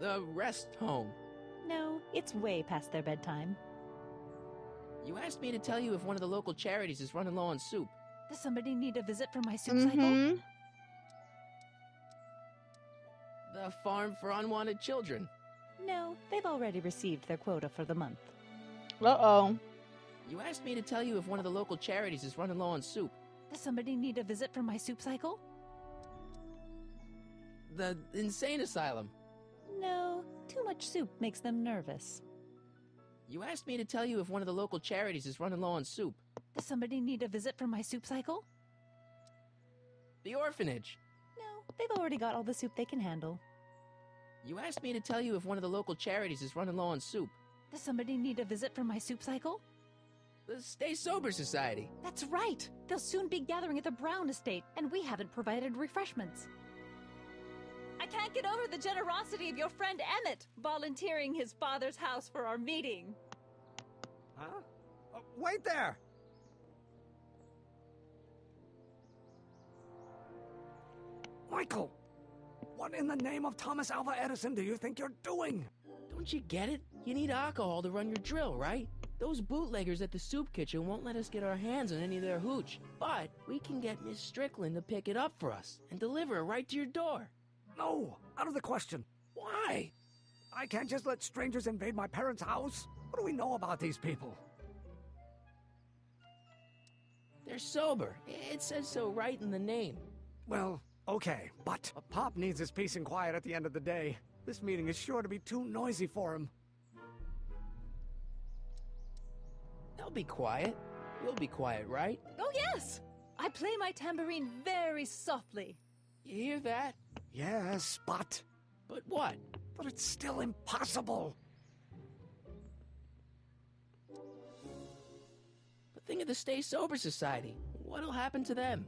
S2: The rest home.
S10: No, it's way past their bedtime.
S2: You asked me to tell you if one of the local charities is running low on soup.
S10: Does somebody need a visit from my soup cycle?
S2: The Farm for Unwanted Children.
S10: No, they've already received their quota for the month.
S1: Uh-oh.
S2: You asked me to tell you if one of the local charities is running low on soup.
S10: Does somebody need a visit from my soup cycle?
S2: The insane asylum.
S10: No, too much soup makes them nervous.
S2: You asked me to tell you if one of the local charities is running low on soup.
S10: Does somebody need a visit from my soup cycle?
S2: The orphanage.
S10: No, they've already got all the soup they can handle.
S2: You asked me to tell you if one of the local charities is running low on soup.
S10: Does somebody need a visit from my soup cycle?
S2: The Stay Sober Society.
S10: That's right! They'll soon be gathering at the Brown estate, and we haven't provided refreshments. I can't get over the generosity of your friend Emmett, volunteering his father's house for our meeting.
S12: Huh? Oh, wait there! Michael! What in the name of Thomas Alva Edison do you think you're doing?
S2: Don't you get it? You need alcohol to run your drill, right? Those bootleggers at the soup kitchen won't let us get our hands on any of their hooch. But we can get Miss Strickland to pick it up for us and deliver it right to your door.
S12: No, out of the question.
S2: Why?
S12: I can't just let strangers invade my parents' house. What do we know about these people?
S2: They're sober. It says so right in the name.
S12: Well, okay, but Pop needs his peace and quiet at the end of the day. This meeting is sure to be too noisy for him.
S2: They'll be quiet. You'll be quiet, right?
S10: Oh, yes! I play my tambourine very softly.
S2: You hear that?
S12: Yes, but...
S2: But what?
S12: But it's still impossible.
S2: But think of the Stay Sober Society. What'll happen to them?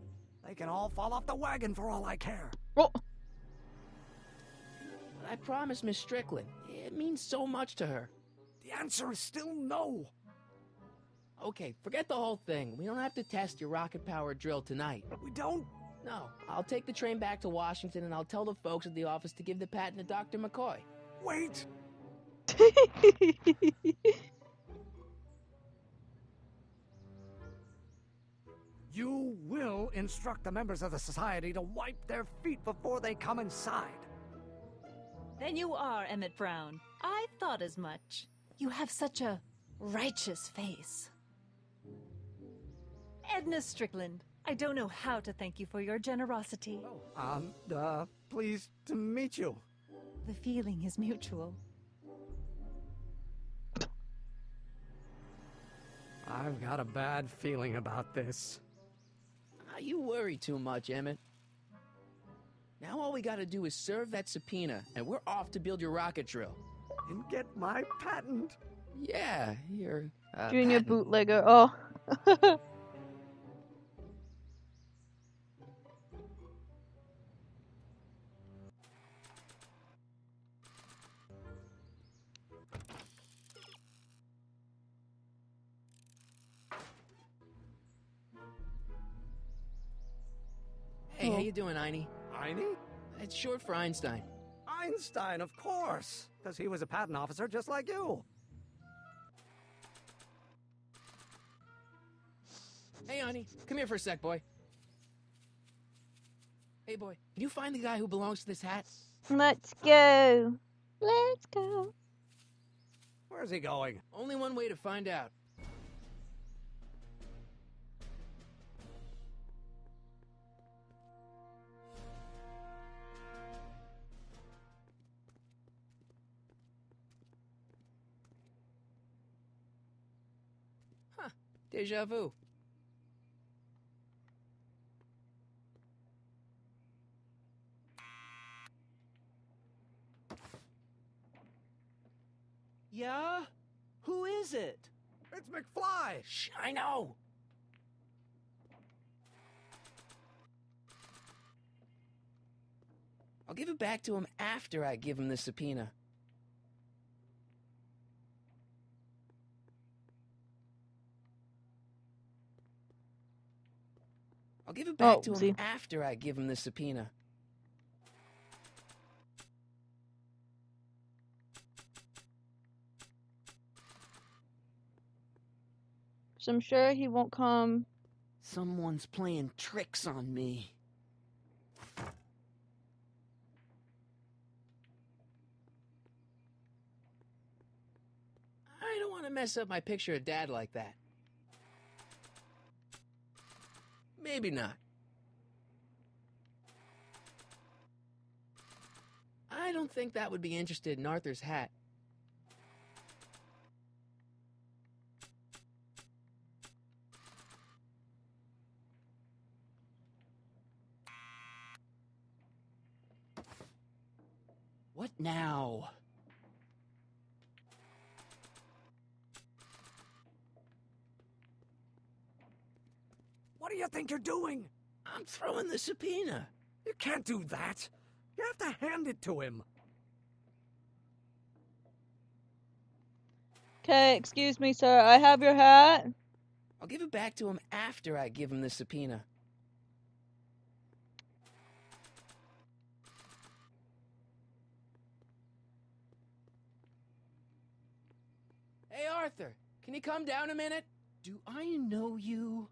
S12: They can all fall off the wagon for all I care.
S1: Oh.
S2: But I promised Miss Strickland. It means so much to her.
S12: The answer is still no.
S2: Okay, forget the whole thing. We don't have to test your rocket-powered drill tonight.
S12: We don't?
S2: No. I'll take the train back to Washington and I'll tell the folks at the office to give the patent to Dr. McCoy.
S12: Wait! You will instruct the members of the society to wipe their feet before they come inside.
S10: Then you are Emmett Brown. I thought as much. You have such a righteous face. Edna Strickland, I don't know how to thank you for your generosity.
S12: Pleased to meet you.
S10: The feeling is mutual.
S12: I've got a bad feeling about this.
S2: You worry too much, Emmett. Now all we gotta do is serve that subpoena, and we're off to build your rocket drill.
S12: And get my patent.
S2: Yeah, your
S1: Junior
S2: patent.
S1: bootlegger. Oh.
S2: Hey, how you doing, Einie?
S12: Einie?
S2: It's short for Einstein.
S12: Einstein, of course. Because he was a patent officer just like you.
S2: Hey, Einie, come here for a sec, boy. Hey, boy, can you find the guy who belongs to this hat?
S1: Let's go. Let's go.
S12: Where's he going?
S2: Only one way to find out. Huh, deja vu.
S5: Yeah? Who is it?
S12: It's McFly!
S2: Shh, I know! I'll give it back to him after I give him the subpoena. I'll give it back to him after I give him the subpoena.
S1: So I'm sure he won't come.
S5: Someone's playing tricks on me.
S2: I don't want to mess up my picture of Dad like that. Maybe not. I don't think that would be interested in Arthur's hat. What now?
S12: What do you think you're doing?
S2: I'm throwing the subpoena.
S12: You can't do that. You have to hand it to him.
S1: Okay, excuse me, sir. I have your hat.
S2: I'll give it back to him after I give him the subpoena. Hey, Arthur, Can you come down a minute?
S5: Do I know you?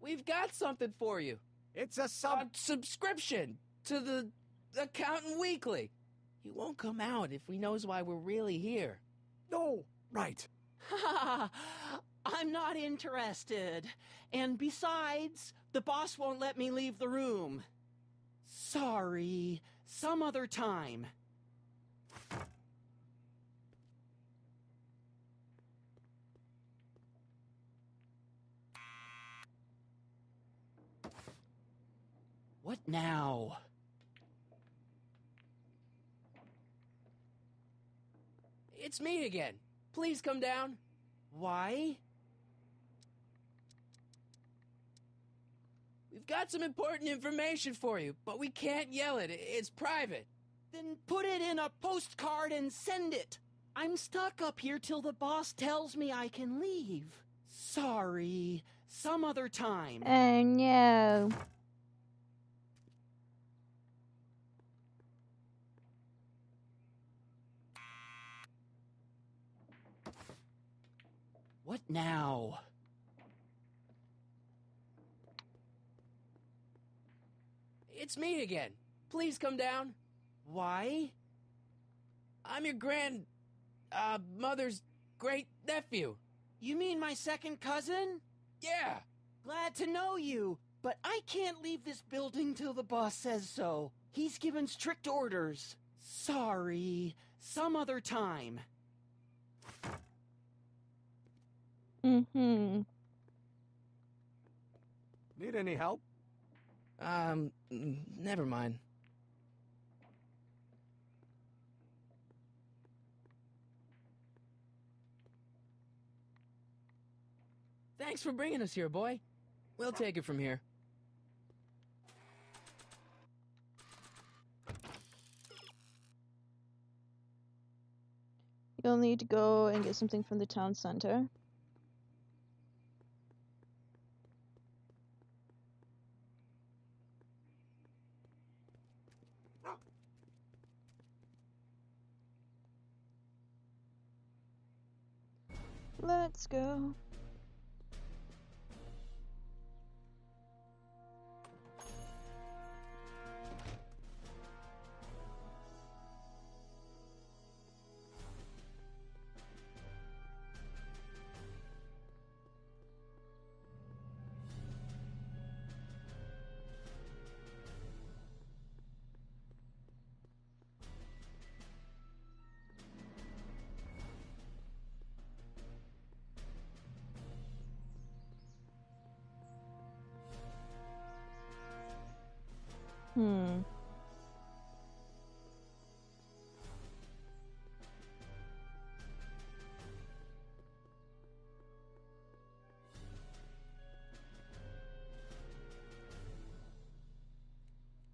S2: We've got something for you.
S12: It's a
S2: subscription to the Accountant Weekly. He won't come out if he knows why we're really here.
S12: No, right.
S5: Ha! I'm not interested. And besides, the boss won't let me leave the room. Sorry, some other time. What now?
S2: It's me again. Please come down.
S5: Why?
S2: We've got some important information for you, but we can't yell it. It's private.
S5: Then put it in a postcard and send it. I'm stuck up here till the boss tells me I can leave. Sorry, some other time.
S1: Oh no.
S5: What now?
S2: It's me again. Please come down.
S5: Why?
S2: I'm your mother's great nephew.
S5: You mean my second cousin?
S2: Yeah.
S5: Glad to know you, but I can't leave this building till the boss says so. He's given strict orders. Sorry, some other time.
S1: Mm-hmm.
S12: Need any help?
S2: Never mind. Thanks for bringing us here, boy. We'll take it from here.
S1: You'll need to go and get something from the town center. Let's go.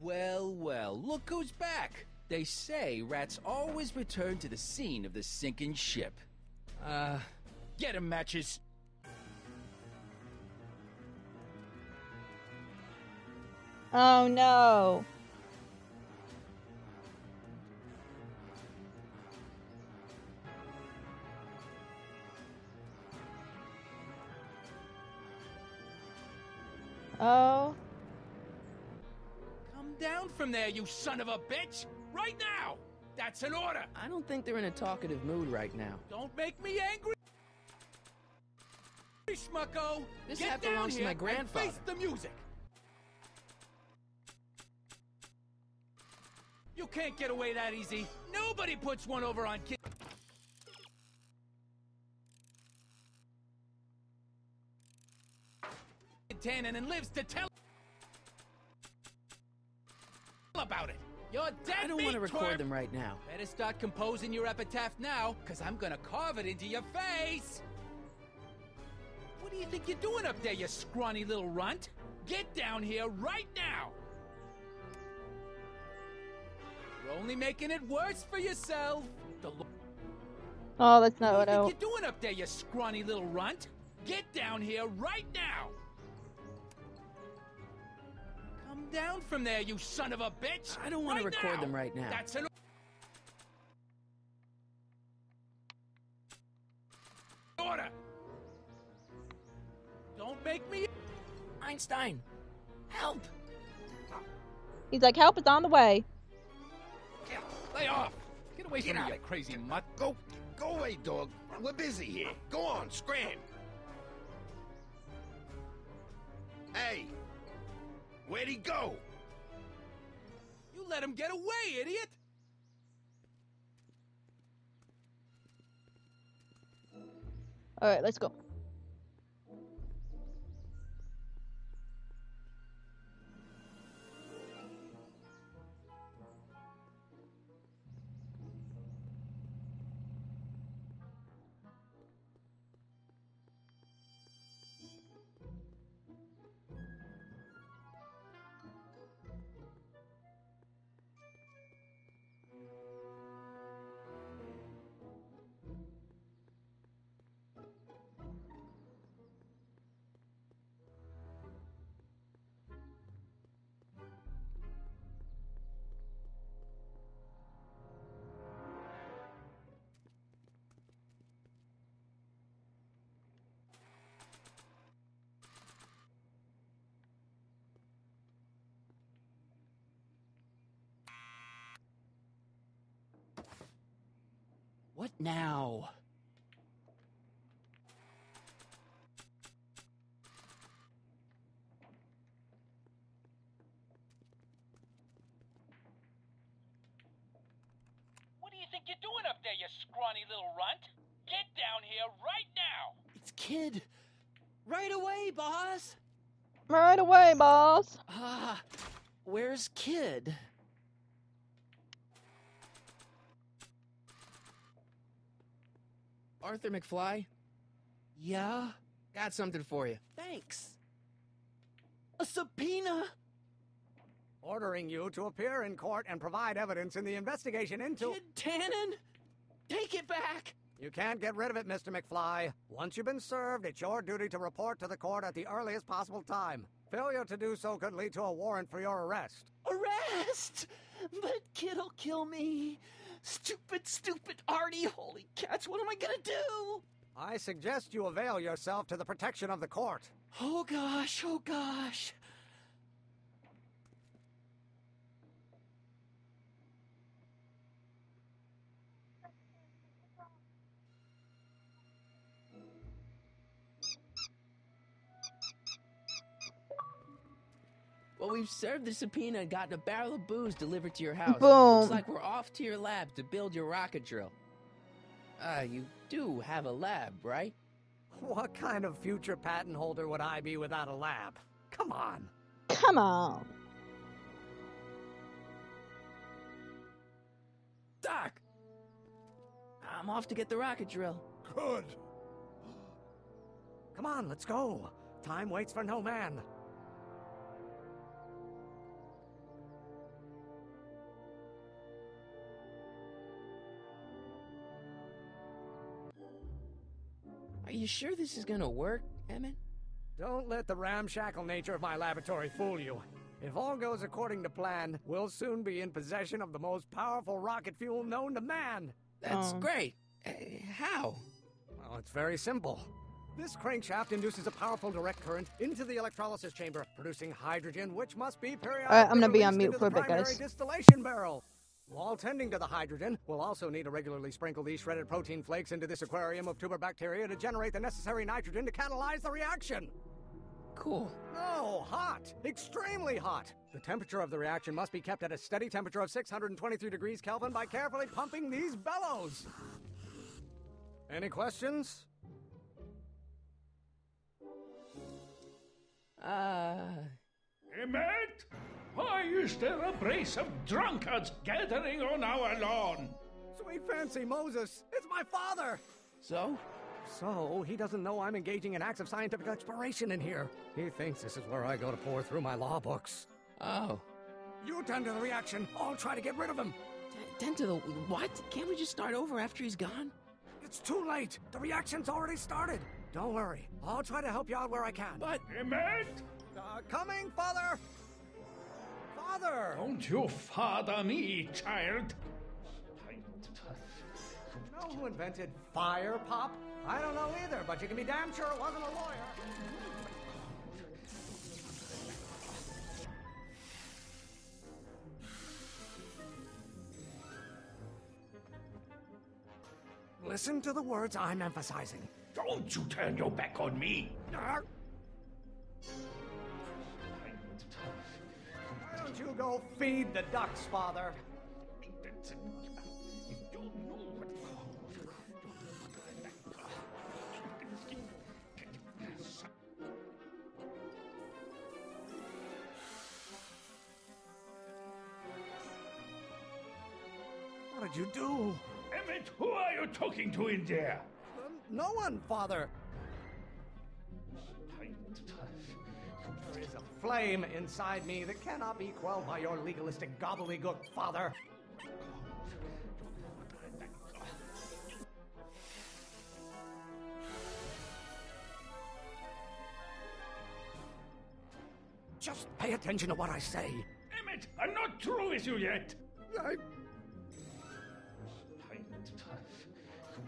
S11: Well, well, look who's back! They say rats always return to the scene of the sinking ship. Get 'em, Matches!
S1: Oh no. Oh.
S11: Come down from there, you son of a bitch! Right now! That's an order!
S2: I don't think they're in a talkative mood right now.
S11: Don't make me angry, schmucko!
S2: This
S11: Get
S2: hat
S11: down
S2: belongs to
S11: here
S2: my
S11: and
S2: grandfather.
S11: face the music! You can't get away that easy. Nobody puts one over on kids. Tannen and lives to tell about it. You're dead.
S2: I don't want to record them right now.
S11: Better start composing your epitaph now, because I'm gonna carve it into your face. What do you think you're doing up there, you scrawny little runt? Get down here right now. You're only making it worse for yourself.
S1: Oh, that's not
S11: What
S1: what
S11: do
S1: I.
S11: you think you're doing up there, you scrawny little runt? Get down here right now. Come down from there, you son of a bitch.
S2: I don't want to record
S11: now.
S2: them right now.
S11: That's an... Order! Don't make me...
S2: Einstein, help!
S1: He's like, help is on the way.
S11: Lay off! Get away from me, you crazy mutt.
S14: Go away, dog. We're busy here. Go on, scram. Hey, where'd he go?
S11: You let him get away, idiot!
S1: Alright, let's go.
S5: What now?
S15: What do you think you're doing up there, you scrawny little runt? Get down here right now!
S5: It's Kid. Right away, boss.
S1: Right away, boss.
S5: Where's Kid?
S2: Arthur McFly?
S5: Yeah?
S2: Got something for you.
S5: Thanks. A subpoena?
S12: Ordering you to appear in court and provide evidence in the investigation into...
S5: Kid Tannen? Take it back!
S12: You can't get rid of it, Mr. McFly. Once you've been served, it's your duty to report to the court at the earliest possible time. Failure to do so could lead to a warrant for your arrest.
S5: Arrest? But Kid'll kill me. Stupid Artie. Holy cats, what am I gonna do?
S12: I suggest you avail yourself to the protection of the court.
S5: Oh gosh, oh gosh.
S2: Well, we've served the subpoena and gotten a barrel of booze delivered to your house.
S1: Boom.
S2: Looks like we're off to your lab to build your rocket drill. You do have a lab, right?
S12: What kind of future patent holder would I be without a lab? Come on.
S1: Come on.
S2: Doc! I'm off to get the rocket drill.
S3: Good.
S12: Come on, let's go. Time waits for no man.
S2: Are you sure this is gonna work, Emmett?
S12: Don't let the ramshackle nature of my laboratory fool you. If all goes according to plan, we'll soon be in possession of the most powerful rocket fuel known to man.
S2: That's great. How?
S12: Well, it's very simple. This crankshaft induces a powerful direct current into the electrolysis chamber, producing hydrogen, which must be periodically
S1: Alright, I'm gonna be on
S12: released
S1: mute
S12: into
S1: for a
S12: the
S1: bit,
S12: primary
S1: guys.
S12: distillation barrel. While tending to the hydrogen, we'll also need to regularly sprinkle these shredded protein flakes into this aquarium of tuber bacteria to generate the necessary nitrogen to catalyze the reaction.
S2: Cool.
S12: No, hot. Extremely hot. The temperature of the reaction must be kept at a steady temperature of 623 degrees Kelvin by carefully pumping these bellows. Any questions?
S6: Emmett? Why is there a brace of drunkards gathering on our lawn?
S12: Sweet fancy Moses, it's my father!
S2: So?
S12: So, he doesn't know I'm engaging in acts of scientific exploration in here. He thinks this is where I go to pour through my law books.
S2: Oh.
S12: You tend to the reaction. I'll try to get rid of him.
S2: Tend to the what? Can't we just start over after he's gone?
S12: It's too late. The reaction's already started. Don't worry. I'll try to help you out where I can.
S2: But...
S6: Emmett?
S12: Coming, Father! Father!
S6: Don't you father me, child.
S12: know who invented fire, Pop? I don't know either, but you can be damn sure it wasn't a lawyer. Listen to the words I'm emphasizing.
S6: Don't you turn your back on me!
S12: Why don't you go feed the ducks, Father? What did you do?
S6: Emmett, who are you talking to in there?
S12: No one, Father. There is a flame inside me that cannot be quelled by your legalistic gobbledygook, Father. Just pay attention to what I say.
S6: Emmett, I'm not through with you yet!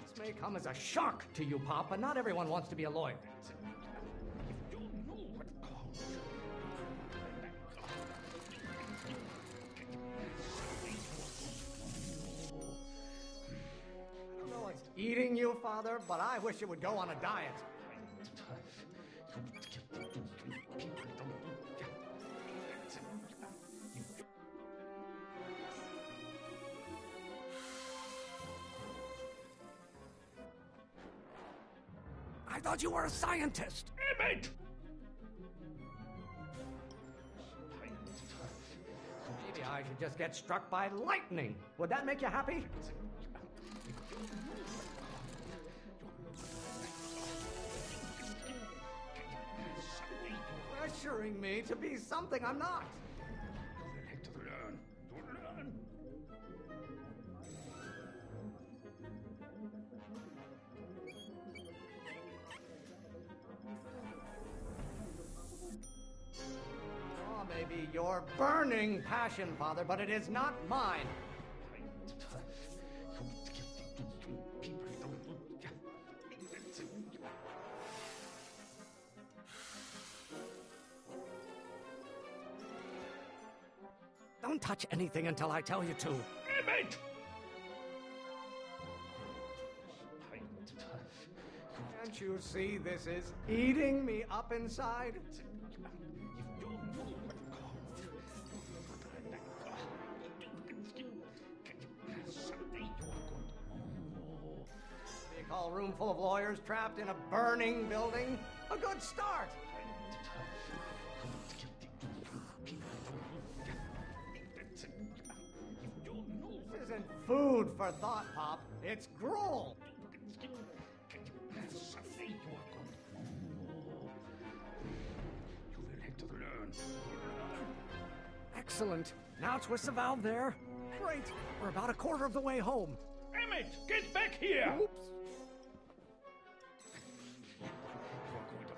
S12: This may come as a shock to you, Pop, but not everyone wants to be a lawyer. I don't know what's eating you, Father, but I wish you would go on a diet. I thought you were a scientist.
S6: Emmett!
S12: Maybe I should just get struck by lightning. Would that make you happy? Pressuring me to be something I'm not. Maybe your burning passion, Father, but it is not mine. Don't touch anything until I tell you to.
S6: Emmett!
S12: Can't you see this is eating me up inside? A room full of lawyers trapped in a burning building? A good start! This isn't food for thought, Pop. It's gruel! Excellent. Now twist the valve there. Great. We're about a quarter of the way home.
S6: Emmett, get back here!
S12: Oops.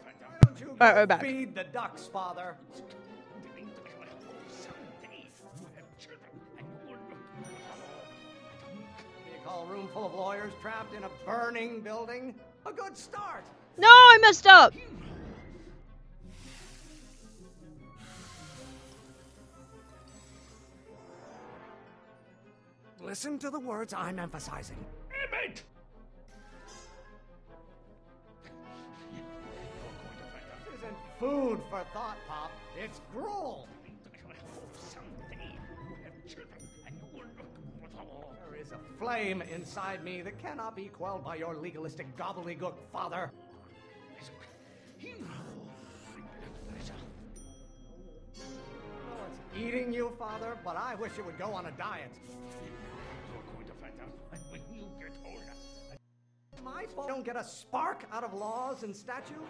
S12: Why don't you
S1: we're back.
S12: Feed the ducks, Father. You call a room full of lawyers trapped in a burning building? A good start.
S1: No, I messed up.
S12: Listen to the words I'm emphasizing.
S6: Emmett!
S12: This isn't food for thought, Pop. It's gruel. There is a flame inside me that cannot be quelled by your legalistic gobbledygook, Father. It's eating you, Father, but I wish you would go on a diet.
S6: You're going to find out when you get older.
S12: My fault. Don't get a spark out of laws and statutes.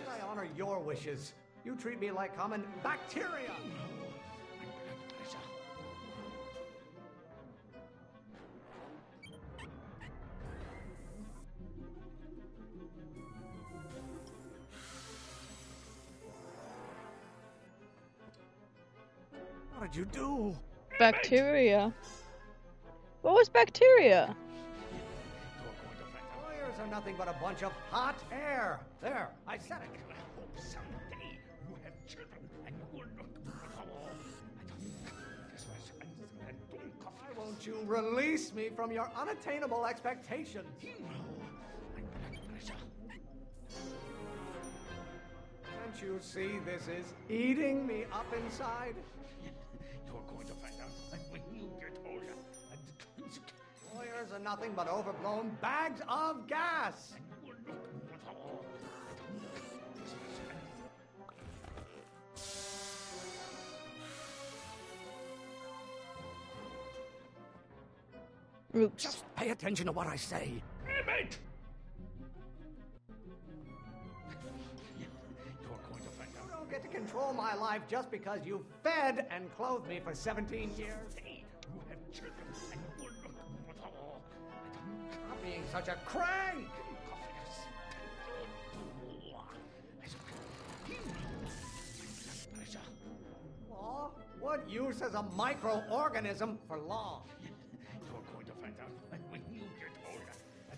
S12: I honor your wishes. You treat me like common bacteria. What did you do?
S1: Bacteria. What was bacteria?
S12: Lawyers are nothing but a bunch of hot air. There, I said it.
S6: Someday you have children and you will look.
S12: Why won't you release me from your unattainable expectations? Can't you see this is eating me up inside?
S6: You're going to find out when you get older.
S12: Lawyers are nothing but overblown bags of gas.
S1: Oops.
S12: Just pay attention to what I say.
S6: Emmett! You're going to find out.
S12: You don't get to control my life just because you fed and clothed me for 17 years.
S6: You have children and you will look.
S12: Stop being such a crank. Law? What use is a microorganism for law?
S6: You're going to find out when you get older. I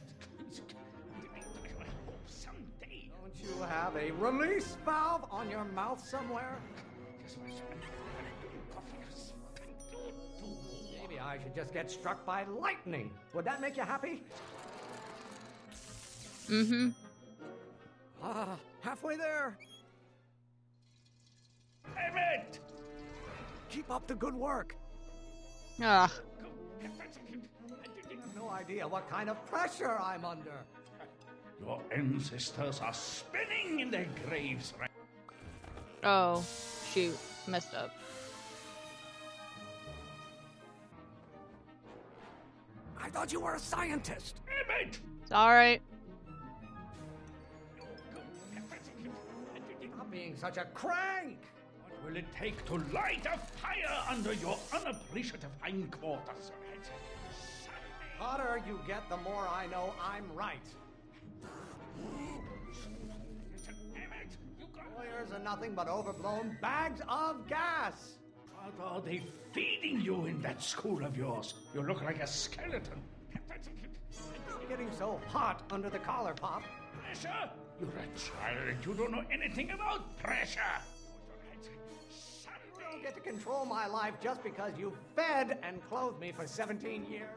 S6: hope someday.
S12: Don't you have a release valve on your mouth somewhere? Maybe I should just get struck by lightning. Would that make you happy?
S1: Mm-hmm.
S12: Halfway there.
S6: Emmett!
S12: Keep up the good work.
S1: Ah.
S12: No idea what kind of pressure I'm under.
S6: Your ancestors are spinning in their graves right
S1: Oh, shoot. Messed up.
S12: I thought you were a scientist.
S6: Emmett!
S1: It's alright.
S12: Stop being such a crank.
S6: What will it take to light a fire under your unappreciative hindquarters?
S12: The hotter you get, the more I know I'm right. Lawyers are nothing but overblown bags of gas.
S6: What are they feeding you in that school of yours? You look like a skeleton.
S12: It's getting so hot under the collar, Pop.
S6: Pressure? You're a child. You don't know anything about pressure.
S12: You don't get to control my life just because you fed and clothed me for 17 years.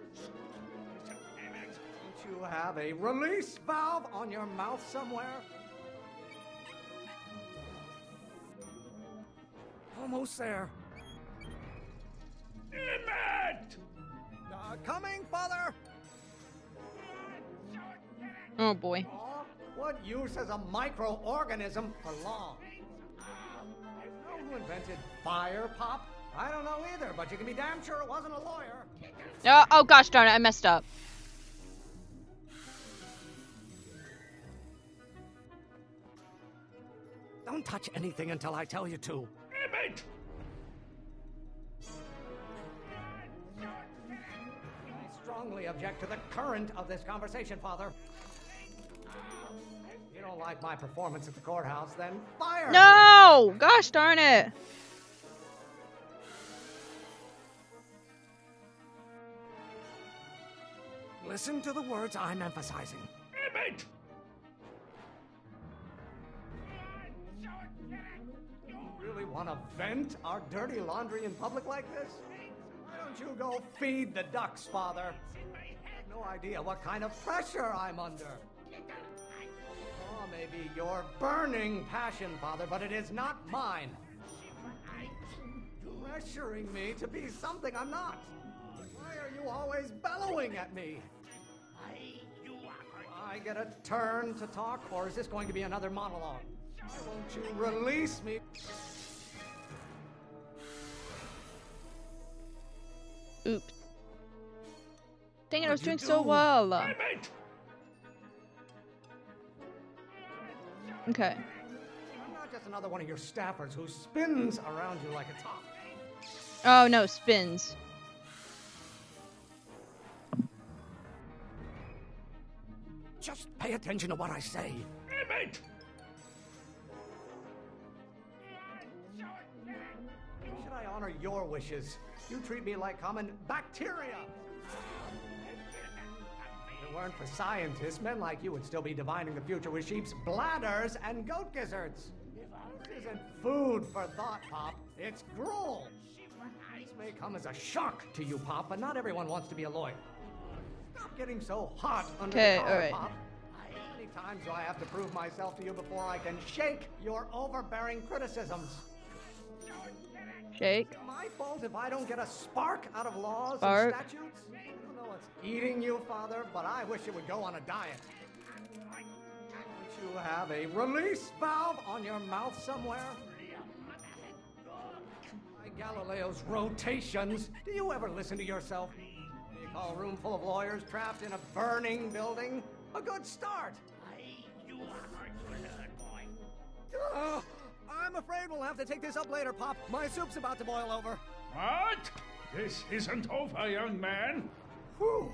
S12: Don't you have a release valve on your mouth somewhere? Almost there.
S6: Emmett!
S12: Coming, Father!
S1: Oh boy.
S12: What use is a microorganism for law? You know who invented fire, Pop? I don't know either, but you can be damn sure it wasn't a lawyer.
S1: Oh gosh darn it, I messed up.
S12: Don't touch anything until I tell you to.
S6: Emmett!
S12: I strongly object to the current of this conversation, Father. If you don't like my performance at the courthouse, then fire me.
S1: No! Gosh darn it.
S12: Listen to the words I'm emphasizing.
S6: Emmett!
S12: You really want to vent our dirty laundry in public like this? Why don't you go feed the ducks, Father? I have no idea what kind of pressure I'm under. Oh, maybe your burning passion, Father, but it is not mine. Pressuring me to be something I'm not. Why are you always bellowing at me? I get a turn to talk, or is this going to be another monologue? Why won't you release me?
S1: Oops. Dang it, I was doing so well. Okay.
S12: I'm not just another one of your staffers who spins around you like a top.
S1: Oh no, spins.
S12: Just pay attention to what I say.
S6: Emmett!
S12: Should I honor are your wishes? You treat me like common bacteria. If it weren't for scientists, men like you would still be divining the future with sheep's bladders and goat gizzards. This isn't food for thought, Pop. It's gruel. This may come as a shock to you, Pop, but not everyone wants to be a lawyer. Stop getting so hot under the collar,
S1: alright.
S12: Pop. How many times do I have to prove myself to you before I can shake your overbearing criticisms?
S1: Shake.
S12: Is it my fault if I don't get a spark out of laws
S1: Spark.
S12: and statutes? I don't know what's eating you, Father, but I wish it would go on a diet. Don't you have a release valve on your mouth somewhere? By Galileo's rotations, do you ever listen to yourself? What do you call a room full of lawyers trapped in a burning building? A good start. I'm afraid we'll have to take this up later, Pop. My soup's about to boil over.
S6: What? This isn't over, young man.
S12: Whew.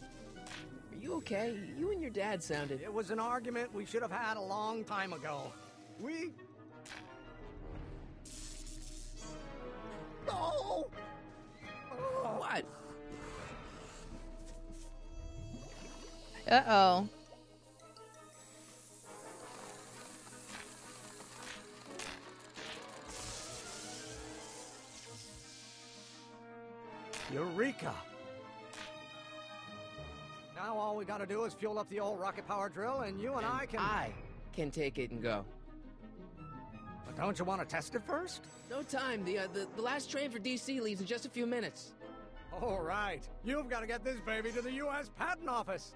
S2: Are you okay? You and your dad sounded...
S12: It was an argument we should have had a long time ago. We... No! Oh.
S2: What?
S1: Uh-oh.
S12: Eureka! Now all we gotta do is fuel up the old rocket power drill and you and I
S2: can take it and go.
S12: But don't you want to test it first?
S2: No time. The last train for DC leaves in just a few minutes.
S12: All right. You've got to get this baby to the U.S. Patent Office.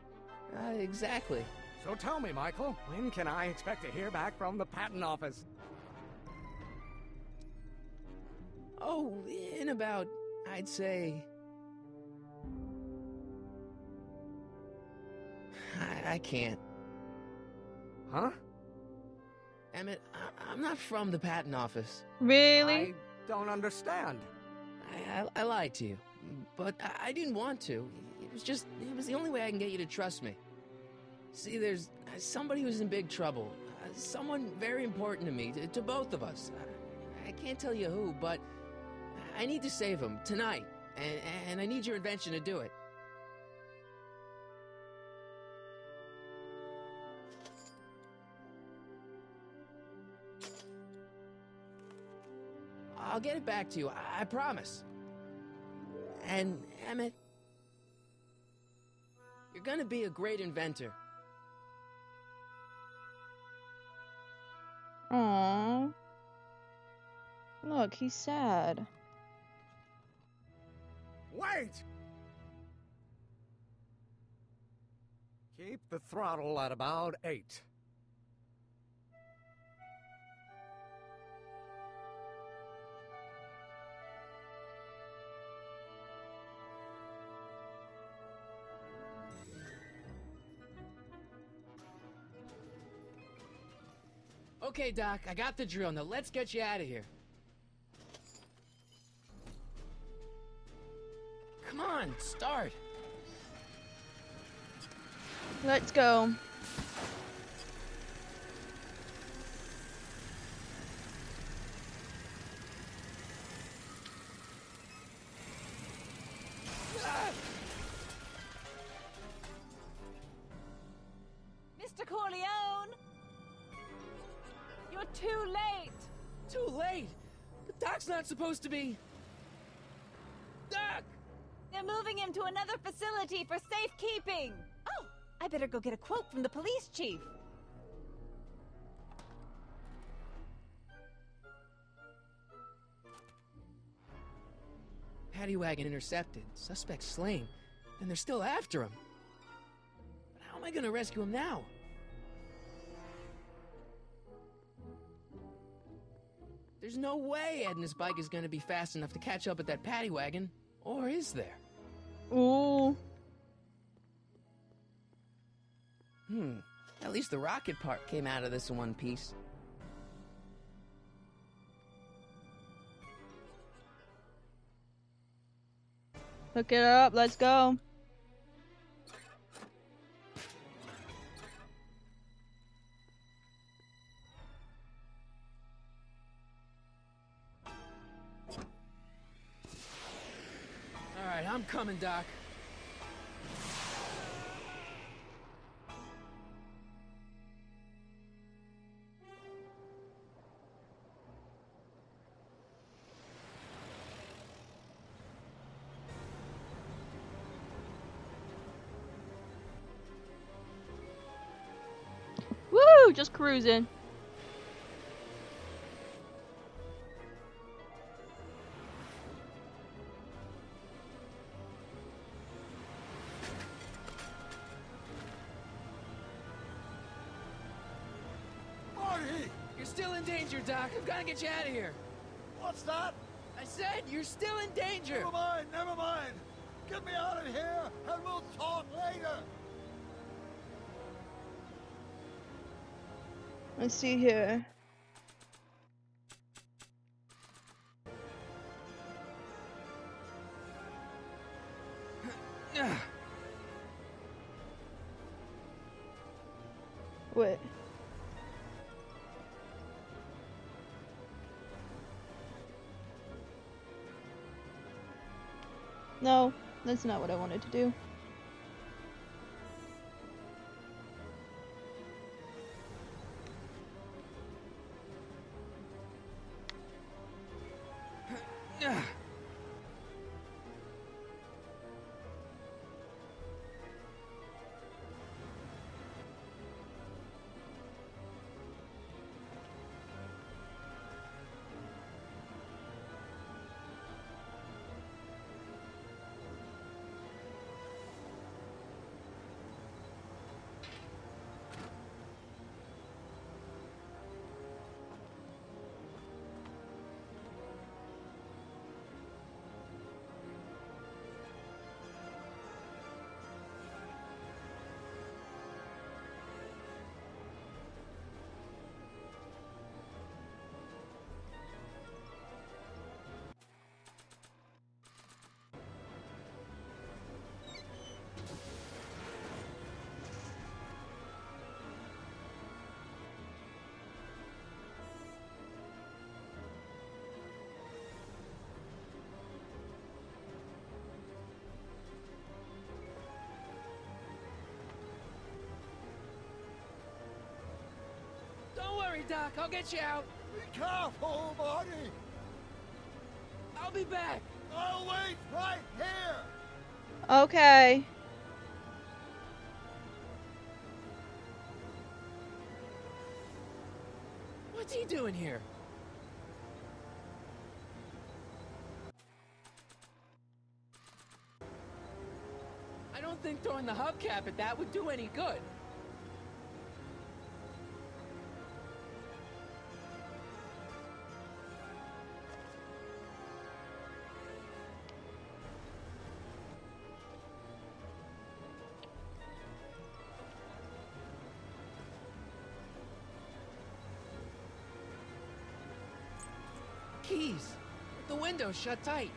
S2: Exactly.
S12: So tell me, Michael, when can I expect to hear back from the Patent Office?
S2: Oh, in about, I'd say... I can't.
S12: Huh?
S2: Emmett, I'm not from the patent office.
S1: Really?
S12: I don't understand.
S2: I lied to you, but I didn't want to. It was the only way I can get you to trust me. See, there's somebody who's in big trouble. Someone very important to me, to both of us. I can't tell you who, but I need to save him tonight, and I need your invention to do it. I'll get it back to you, I promise. And, Emmett, you're gonna be a great inventor.
S1: Aww. Look, he's sad.
S12: Wait! Keep the throttle at about 8.
S2: Okay, Doc, I got the drill. Now let's get you out of here. Come on, start.
S1: Let's go.
S10: Mr. Corleone! You're too late!
S2: Too late? The Doc's not supposed to be... Doc!
S10: They're moving him to another facility for safekeeping! Oh, I better go get a quote from the police chief.
S2: Paddy wagon intercepted. Suspect slain. And they're still after him. But how am I gonna rescue him now? There's no way Ed and his bike is gonna be fast enough to catch up with that paddy wagon. Or is there?
S1: Ooh.
S2: At least the rocket part came out of this in one piece.
S1: Hook it up, let's go.
S2: I'm coming, Doc.
S1: Woo! Just cruising.
S3: Marty!
S2: You're still in danger, Doc. I've got to get you out of here.
S3: What's that?
S2: I said you're still in danger.
S3: Never mind, never mind. Get me out of here, and we'll talk later.
S1: Let's see here. Wait. No, that's not what I wanted to do.
S2: Don't worry, Doc. I'll get you out.
S3: Be careful, Marty.
S2: I'll be back.
S3: I'll wait right here.
S1: Okay.
S2: What's he doing here? I don't think throwing the hubcap at that would do any good. Keys. The window's shut tight.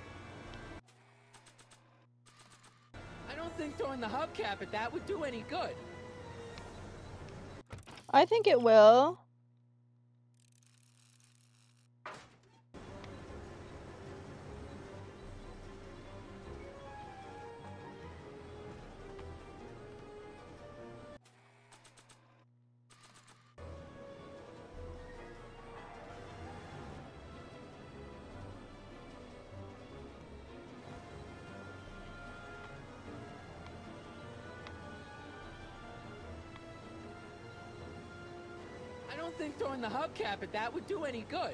S2: I don't think throwing the hubcap at that would do any good.
S1: I think it will.
S2: I don't think throwing the hubcap at that would do any good.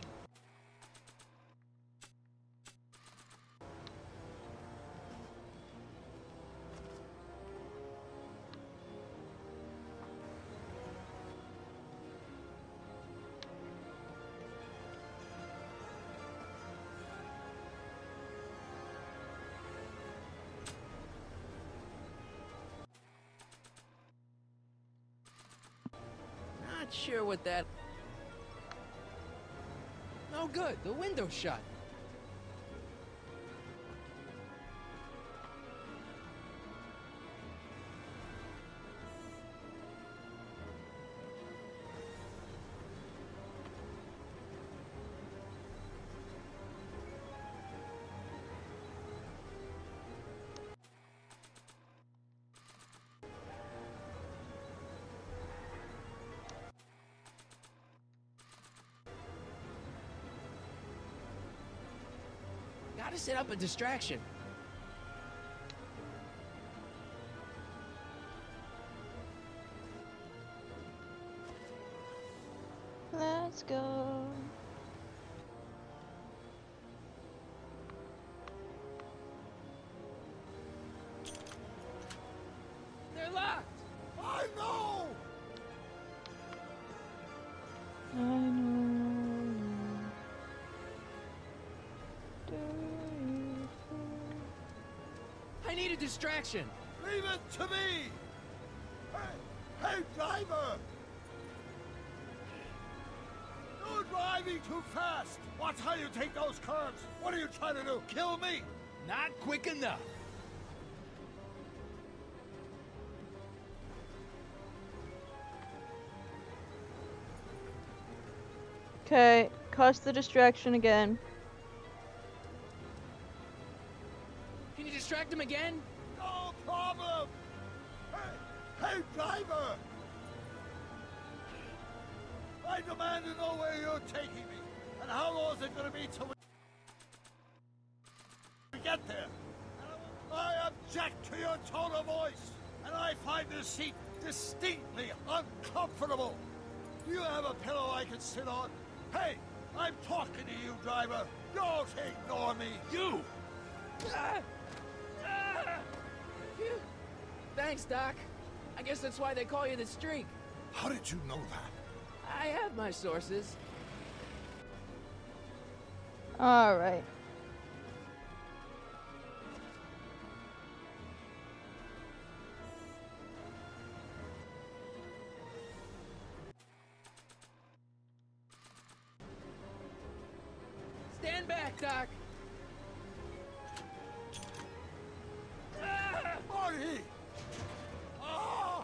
S2: Not sure what that... No good, the window's shut. How to set up a distraction.
S1: Let's go.
S2: They're locked.
S3: I know.
S1: I know.
S2: I need a distraction.
S3: Leave it to me. Hey, driver. You're driving too fast. Watch how you take those curves. What are you trying to do? Kill me?
S11: Not quick enough.
S1: Okay, cost the distraction again.
S2: Can you distract him again?
S3: No problem. Hey, driver. I demand to know where you're taking me. And how long is it going to be till we get there? I object to your tone of voice. And I find this seat distinctly uncomfortable. Do you have a pillow I can sit on? Hey, I'm talking to you, driver. Don't ignore me.
S11: You!
S2: Phew. Thanks, Doc. I guess that's why they call you the Streak.
S3: How did you know that?
S2: I have my sources.
S1: Alright.
S2: Stand back, Doc.
S3: Marty! Ah!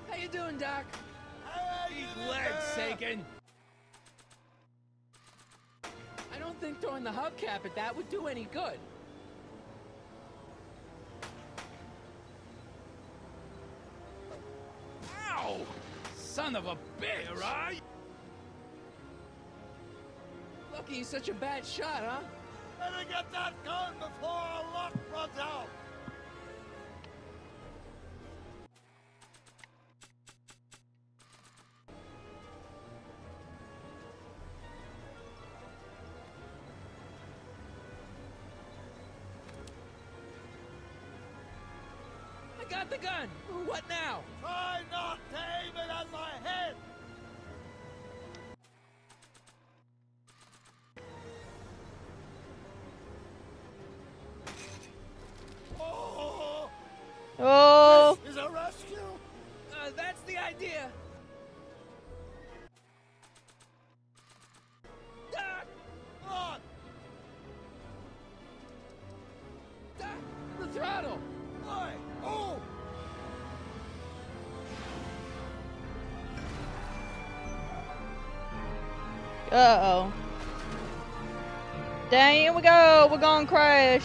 S2: How you doing, Doc?
S11: Keep legs, Sagan.
S2: I don't think throwing the hubcap at that would do any good.
S11: Ow! Son of a bitch! Right?
S2: Lucky he's such a bad shot, huh?
S3: Better get that gun before our luck runs out.
S2: I got the gun. What now?
S3: Try not to aim it at my head. Oh!
S1: Oh!
S3: This is a rescue?
S2: That's the idea. Doc!
S3: On!
S2: Doc! The throttle!
S3: Why? Oh!
S1: Uh-oh. Dang, here we go. We're gonna crash.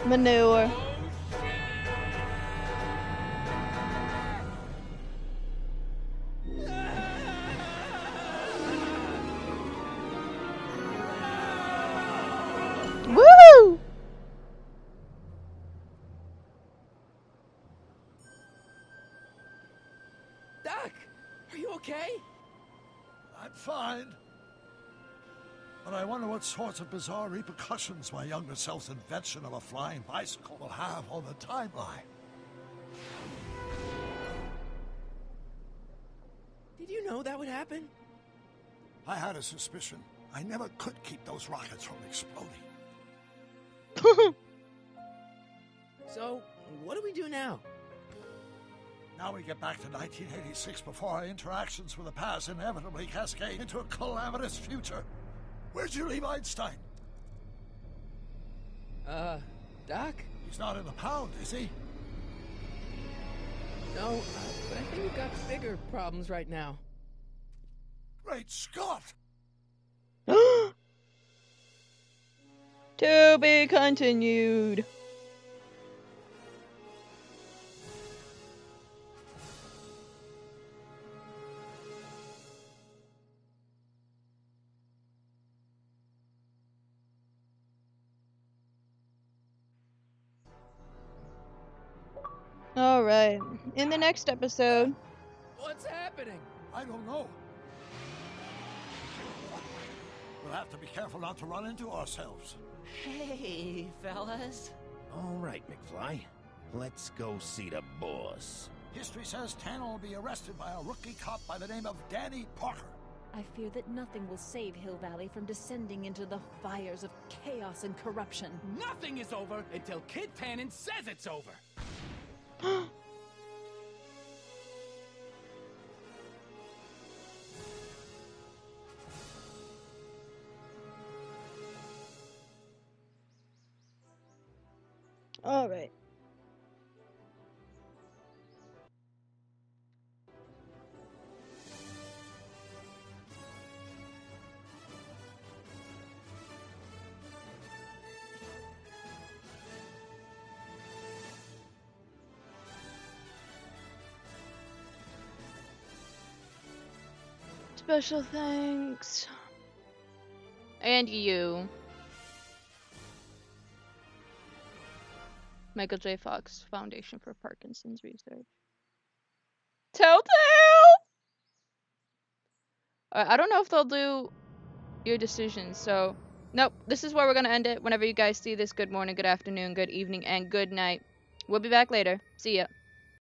S1: Manure. Woo!
S2: Doc! Are you okay?
S3: I'm fine. But I wonder what sorts of bizarre repercussions my younger self's invention of a flying bicycle will have on the timeline.
S2: Did you know that would happen?
S3: I had a suspicion. I never could keep those rockets from exploding.
S2: So, what do we do now?
S3: Now we get back to 1986 before our interactions with the past inevitably cascade into a calamitous future. Where'd you leave Einstein?
S2: Doc?
S3: He's not in the pound, is he?
S2: No, but I think we've got bigger problems right now.
S3: Great Scott!
S1: To be continued. Alright, in the next episode...
S2: What's happening?
S3: I don't know. We'll have to be careful not to run into ourselves.
S5: Hey, fellas.
S14: All right, McFly. Let's go see the boss.
S3: History says Tanner will be arrested by a rookie cop by the name of Danny Parker.
S10: I fear that nothing will save Hill Valley from descending into the fires of chaos and corruption.
S11: Nothing is over until Kid Tannen says it's over.
S1: All right. Special thanks. And you. Michael J. Fox Foundation for Parkinson's Research. Telltale! I don't know if they'll do your decisions, so... Nope, this is where we're going to end it. Whenever you guys see this, good morning, good afternoon, good evening, and good night. We'll be back later. See ya.